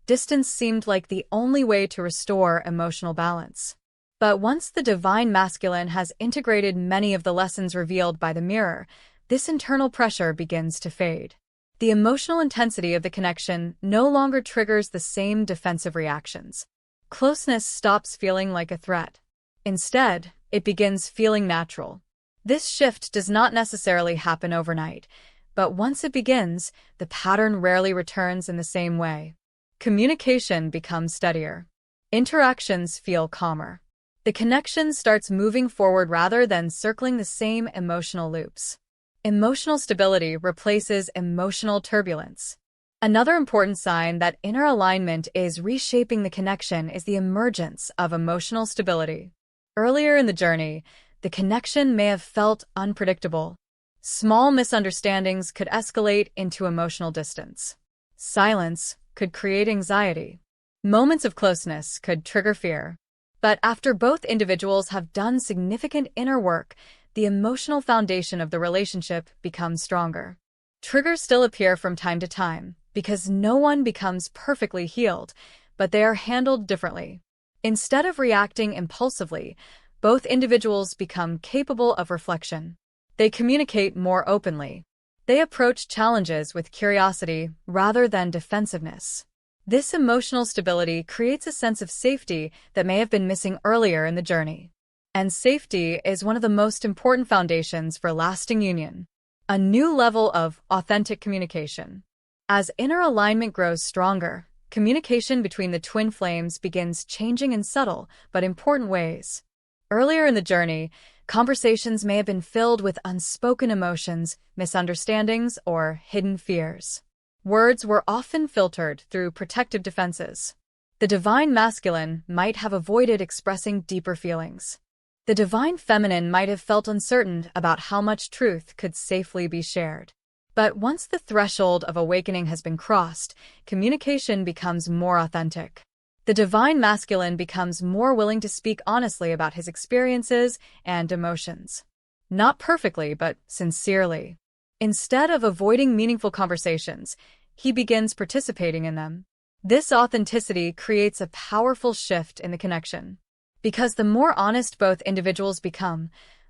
distance seemed like the only way to restore emotional balance. But once the divine masculine has integrated many of the lessons revealed by the mirror, this internal pressure begins to fade. The emotional intensity of the connection no longer triggers the same defensive reactions. Closeness stops feeling like a threat. Instead, it begins feeling natural. This shift does not necessarily happen overnight, but once it begins, the pattern rarely returns in the same way. Communication becomes steadier. Interactions feel calmer. The connection starts moving forward rather than circling the same emotional loops. Emotional stability replaces emotional turbulence. Another important sign that inner alignment is reshaping the connection is the emergence of emotional stability. Earlier in the journey, the connection may have felt unpredictable. Small misunderstandings could escalate into emotional distance. Silence could create anxiety. Moments of closeness could trigger fear. But after both individuals have done significant inner work, the emotional foundation of the relationship becomes stronger. Triggers still appear from time to time, because no one becomes perfectly healed, but they are handled differently. Instead of reacting impulsively, both individuals become capable of reflection. They communicate more openly. They approach challenges with curiosity rather than defensiveness. This emotional stability creates a sense of safety that may have been missing earlier in the journey. And safety is one of the most important foundations for lasting union. A new level of authentic communication. As inner alignment grows stronger, communication between the twin flames begins changing in subtle but important ways. Earlier in the journey, conversations may have been filled with unspoken emotions, misunderstandings, or hidden fears. Words were often filtered through protective defenses. The divine masculine might have avoided expressing deeper feelings. The divine feminine might have felt uncertain about how much truth could safely be shared. But once the threshold of awakening has been crossed, communication becomes more authentic. The divine masculine becomes more willing to speak honestly about his experiences and emotions. Not perfectly, but sincerely. Instead of avoiding meaningful conversations, he begins participating in them. This authenticity creates a powerful shift in the connection. Because the more honest both individuals become,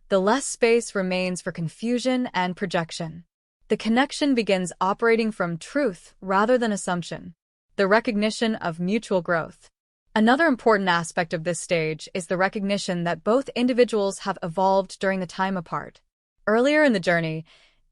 the less space remains for confusion and projection. The connection begins operating from truth rather than assumption. The recognition of mutual growth. Another important aspect of this stage is the recognition that both individuals have evolved during the time apart. Earlier in the journey,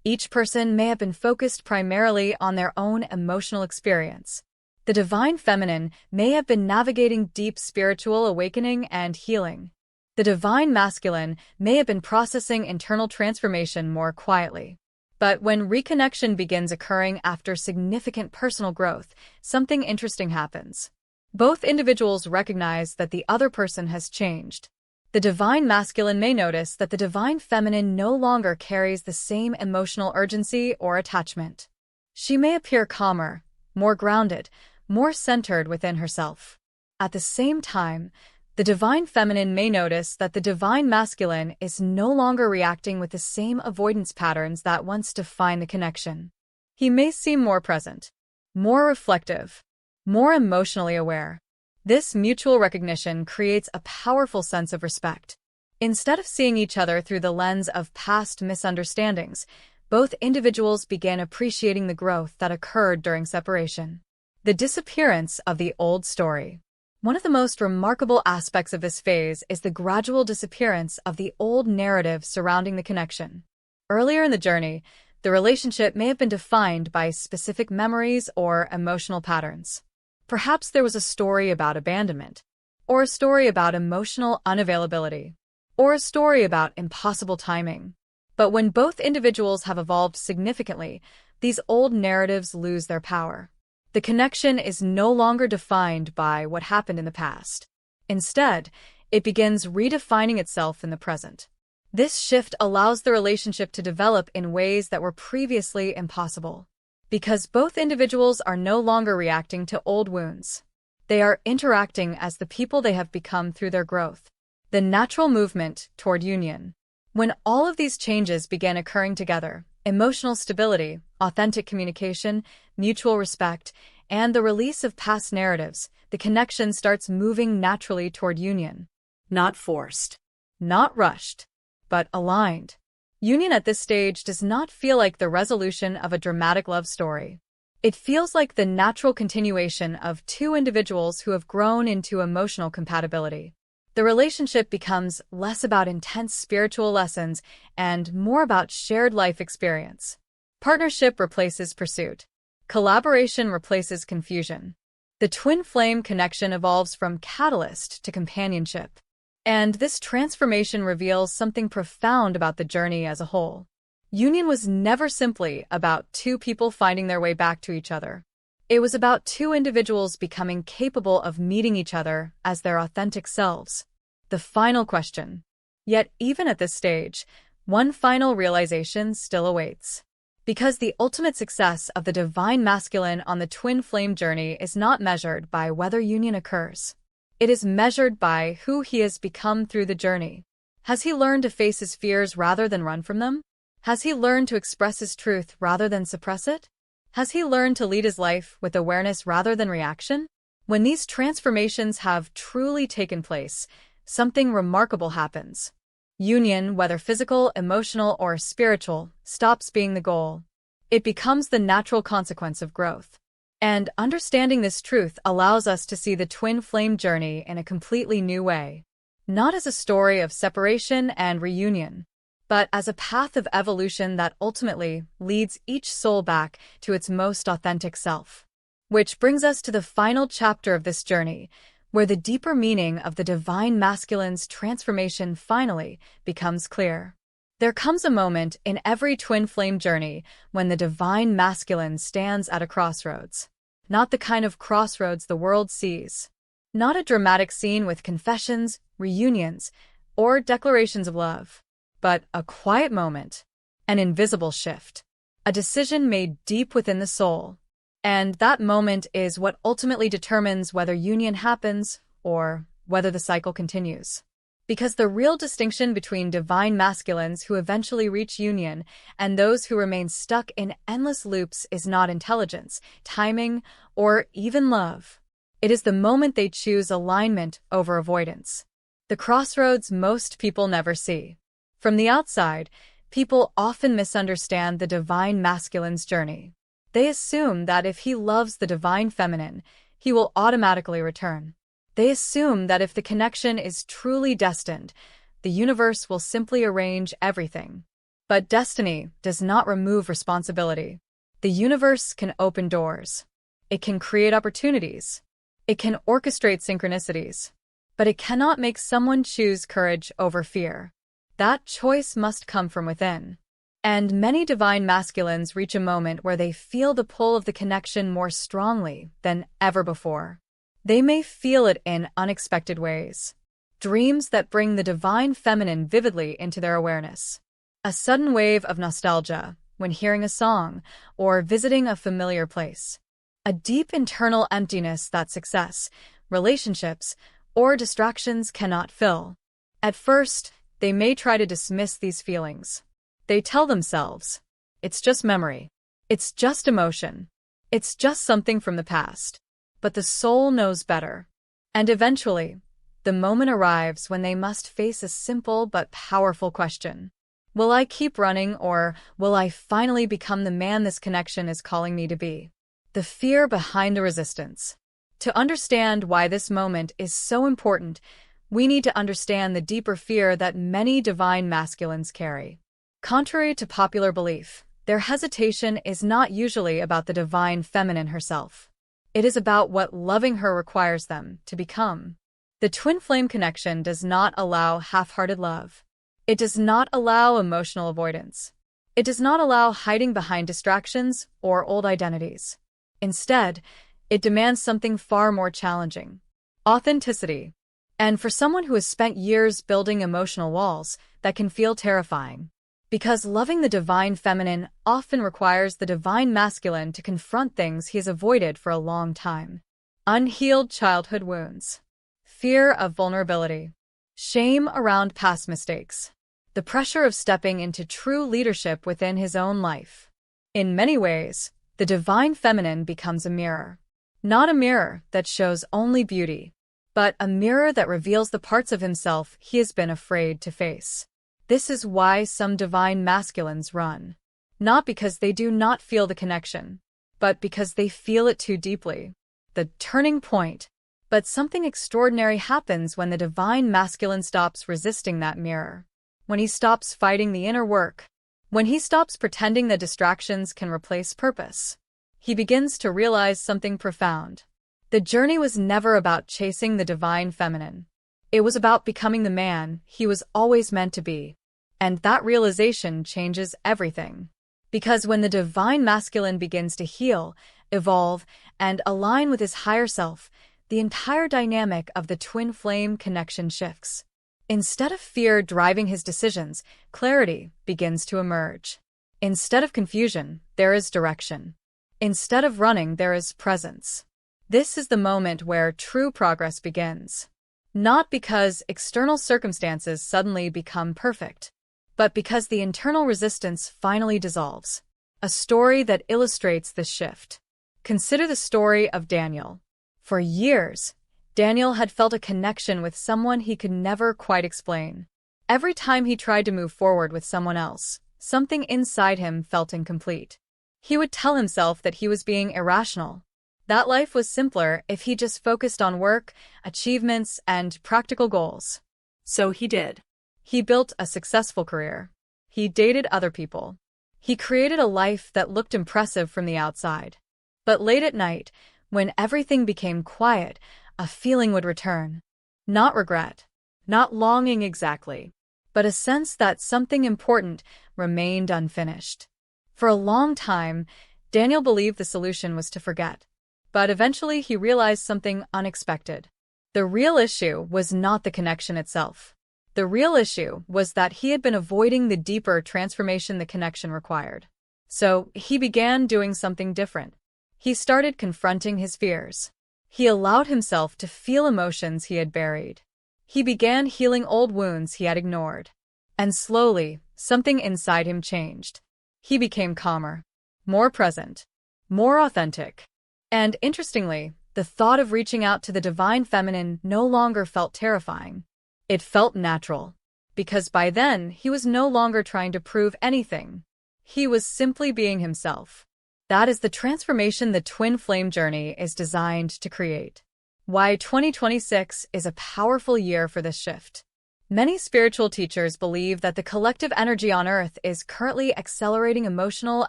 each person may have been focused primarily on their own emotional experience. The divine feminine may have been navigating deep spiritual awakening and healing. The divine masculine may have been processing internal transformation more quietly. But when reconnection begins occurring after significant personal growth, something interesting happens. Both individuals recognize that the other person has changed. The divine masculine may notice that the divine feminine no longer carries the same emotional urgency or attachment. She may appear calmer, more grounded, more centered within herself. At the same time, the divine feminine may notice that the divine masculine is no longer reacting with the same avoidance patterns that once defined the connection. He may seem more present, more reflective, more emotionally aware. This mutual recognition creates a powerful sense of respect. Instead of seeing each other through the lens of past misunderstandings, both individuals began appreciating the growth that occurred during separation. The disappearance of the old story. One of the most remarkable aspects of this phase is the gradual disappearance of the old narrative surrounding the connection. Earlier in the journey, the relationship may have been defined by specific memories or emotional patterns. Perhaps there was a story about abandonment, or a story about emotional unavailability, or a story about impossible timing. But when both individuals have evolved significantly, these old narratives lose their power. The connection is no longer defined by what happened in the past. Instead, it begins redefining itself in the present. This shift allows the relationship to develop in ways that were previously impossible. Because both individuals are no longer reacting to old wounds. They are interacting as the people they have become through their growth. The natural movement toward union. When all of these changes began occurring together, emotional stability, authentic communication, mutual respect, and the release of past narratives, the connection starts moving naturally toward union. Not forced, not rushed, but aligned. Union at this stage does not feel like the resolution of a dramatic love story. It feels like the natural continuation of two individuals who have grown into emotional compatibility. The relationship becomes less about intense spiritual lessons and more about shared life experience. Partnership replaces pursuit. Collaboration replaces confusion. The twin flame connection evolves from catalyst to companionship. And this transformation reveals something profound about the journey as a whole. Union was never simply about two people finding their way back to each other. It was about two individuals becoming capable of meeting each other as their authentic selves. The final question. Yet even at this stage, one final realization still awaits. Because the ultimate success of the divine masculine on the twin flame journey is not measured by whether union occurs. It is measured by who he has become through the journey. Has he learned to face his fears rather than run from them? Has he learned to express his truth rather than suppress it? Has he learned to lead his life with awareness rather than reaction? When these transformations have truly taken place, something remarkable happens. Union, whether physical, emotional, or spiritual, stops being the goal. It becomes the natural consequence of growth. And understanding this truth allows us to see the twin flame journey in a completely new way. Not as a story of separation and reunion, but as a path of evolution that ultimately leads each soul back to its most authentic self. Which brings us to the final chapter of this journey, where the deeper meaning of the divine masculine's transformation finally becomes clear. There comes a moment in every twin flame journey when the divine masculine stands at a crossroads. Not the kind of crossroads the world sees. Not a dramatic scene with confessions, reunions, or declarations of love. But a quiet moment, an invisible shift, a decision made deep within the soul. And that moment is what ultimately determines whether union happens or whether the cycle continues. Because the real distinction between divine masculines who eventually reach union and those who remain stuck in endless loops is not intelligence, timing, or even love. It is the moment they choose alignment over avoidance. The crossroads most people never see. From the outside, people often misunderstand the divine masculine's journey. They assume that if he loves the divine feminine, he will automatically return. They assume that if the connection is truly destined, the universe will simply arrange everything. But destiny does not remove responsibility. The universe can open doors. It can create opportunities. It can orchestrate synchronicities. But it cannot make someone choose courage over fear. That choice must come from within. And many divine masculines reach a moment where they feel the pull of the connection more strongly than ever before. They may feel it in unexpected ways. Dreams that bring the divine feminine vividly into their awareness. A sudden wave of nostalgia when hearing a song or visiting a familiar place. A deep internal emptiness that success, relationships, or distractions cannot fill. At first, they may try to dismiss these feelings. They tell themselves, "It's just memory. It's just emotion. It's just something from the past." But the soul knows better. And eventually, the moment arrives when they must face a simple but powerful question. Will I keep running, or will I finally become the man this connection is calling me to be? The fear behind the resistance. To understand why this moment is so important, we need to understand the deeper fear that many divine masculines carry. Contrary to popular belief, their hesitation is not usually about the divine feminine herself. It is about what loving her requires them to become. The twin flame connection does not allow half-hearted love. It does not allow emotional avoidance. It does not allow hiding behind distractions or old identities. Instead, it demands something far more challenging: authenticity. And for someone who has spent years building emotional walls, that can feel terrifying. Because loving the divine feminine often requires the divine masculine to confront things he has avoided for a long time. Unhealed childhood wounds. Fear of vulnerability. Shame around past mistakes. The pressure of stepping into true leadership within his own life. In many ways, the divine feminine becomes a mirror. Not a mirror that shows only beauty, but a mirror that reveals the parts of himself he has been afraid to face. This is why some divine masculines run. Not because they do not feel the connection, but because they feel it too deeply. The turning point. But something extraordinary happens when the divine masculine stops resisting that mirror. When he stops fighting the inner work. When he stops pretending that distractions can replace purpose. He begins to realize something profound. The journey was never about chasing the divine feminine. It was about becoming the man he was always meant to be. And that realization changes everything. Because when the divine masculine begins to heal, evolve, and align with his higher self, the entire dynamic of the twin flame connection shifts. Instead of fear driving his decisions, clarity begins to emerge. Instead of confusion, there is direction. Instead of running, there is presence. This is the moment where true progress begins. Not because external circumstances suddenly become perfect, but because the internal resistance finally dissolves. A story that illustrates this shift. Consider the story of Daniel. For years, Daniel had felt a connection with someone he could never quite explain. Every time he tried to move forward with someone else, something inside him felt incomplete. He would tell himself that he was being irrational. That life was simpler if he just focused on work, achievements, and practical goals. So he did. He built a successful career. He dated other people. He created a life that looked impressive from the outside. But late at night, when everything became quiet, a feeling would return. Not regret, not longing exactly, but a sense that something important remained unfinished. For a long time, Daniel believed the solution was to forget. But eventually he realized something unexpected. The real issue was not the connection itself. The real issue was that he had been avoiding the deeper transformation the connection required. So he began doing something different. He started confronting his fears. He allowed himself to feel emotions he had buried. He began healing old wounds he had ignored. And slowly, something inside him changed. He became calmer, more present, more authentic. And interestingly, the thought of reaching out to the divine feminine no longer felt terrifying. It felt natural. Because by then, he was no longer trying to prove anything. He was simply being himself. That is the transformation the twin flame journey is designed to create. Why 2026 is a powerful year for this shift. Many spiritual teachers believe that the collective energy on Earth is currently accelerating emotional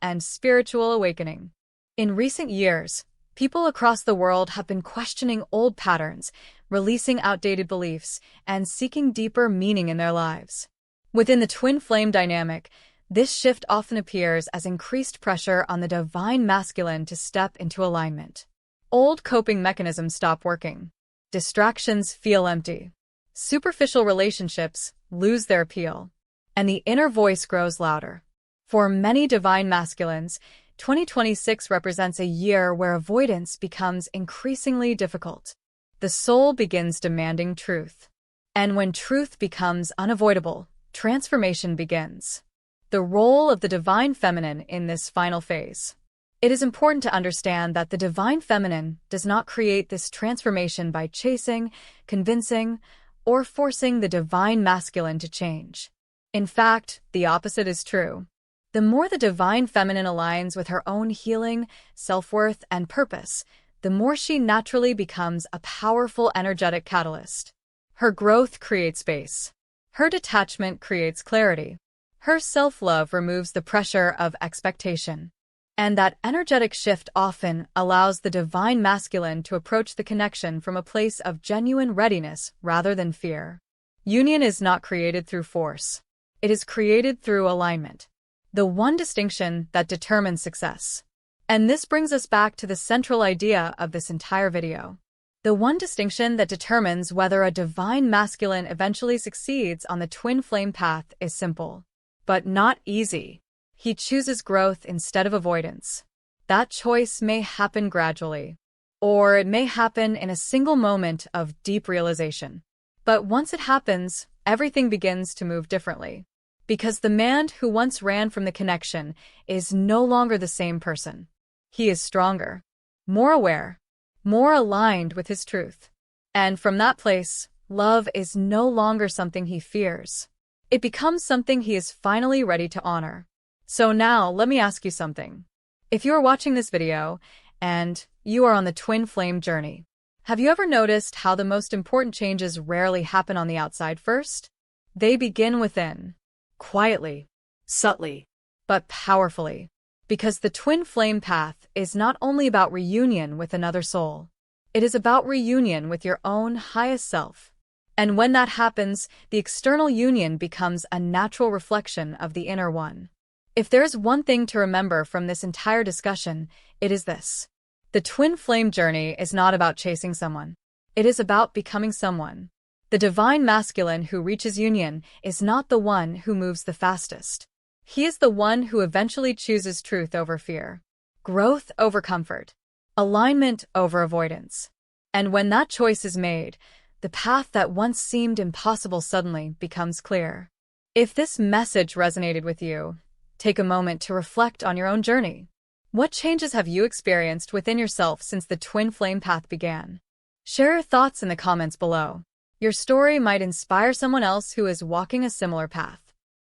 and spiritual awakening. In recent years, people across the world have been questioning old patterns, releasing outdated beliefs, and seeking deeper meaning in their lives. Within the twin flame dynamic, this shift often appears as increased pressure on the divine masculine to step into alignment. Old coping mechanisms stop working. Distractions feel empty. Superficial relationships lose their appeal. And the inner voice grows louder. For many divine masculines, 2026 represents a year where avoidance becomes increasingly difficult. the soul begins demanding truth. And when truth becomes unavoidable, transformation begins. The role of the divine feminine in this final phase. It is important to understand that the divine feminine does not create this transformation by chasing, convincing, or forcing the divine masculine to change. In fact, the opposite is true. The more the divine feminine aligns with her own healing, self-worth, and purpose, the more she naturally becomes a powerful energetic catalyst. Her growth creates space. Her detachment creates clarity. Her self-love removes the pressure of expectation. And that energetic shift often allows the divine masculine to approach the connection from a place of genuine readiness rather than fear. Union is not created through force. It is created through alignment. The one distinction that determines success. And this brings us back to the central idea of this entire video. The one distinction that determines whether a divine masculine eventually succeeds on the twin flame path is simple, but not easy. He chooses growth instead of avoidance. That choice may happen gradually, or it may happen in a single moment of deep realization. But once it happens, everything begins to move differently. Because the man who once ran from the connection is no longer the same person. He is stronger, more aware, more aligned with his truth. And from that place, love is no longer something he fears. It becomes something he is finally ready to honor. So now, let me ask you something. If you are watching this video, and you are on the twin flame journey, have you ever noticed how the most important changes rarely happen on the outside first? They begin within. Quietly, subtly, but powerfully. Because the twin flame path is not only about reunion with another soul. It is about reunion with your own highest self. And when that happens, the external union becomes a natural reflection of the inner one. If there is one thing to remember from this entire discussion, it is this. The twin flame journey is not about chasing someone. It is about becoming someone. The divine masculine who reaches union is not the one who moves the fastest. He is the one who eventually chooses truth over fear, growth over comfort, alignment over avoidance. And when that choice is made, the path that once seemed impossible suddenly becomes clear. If this message resonated with you, take a moment to reflect on your own journey. What changes have you experienced within yourself since the twin flame path began? Share your thoughts in the comments below. Your story might inspire someone else who is walking a similar path.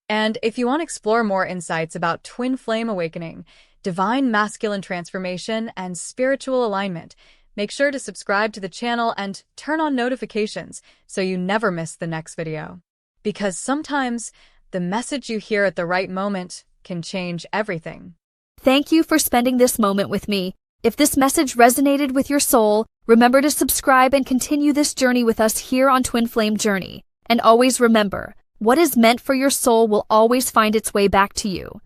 And if you want to explore more insights about twin flame awakening, divine masculine transformation, and spiritual alignment, make sure to subscribe to the channel and turn on notifications so you never miss the next video. Because sometimes, the message you hear at the right moment can change everything. Thank you for spending this moment with me. If this message resonated with your soul, remember to subscribe and continue this journey with us here on Twin Flame Journey. And always remember, what is meant for your soul will always find its way back to you.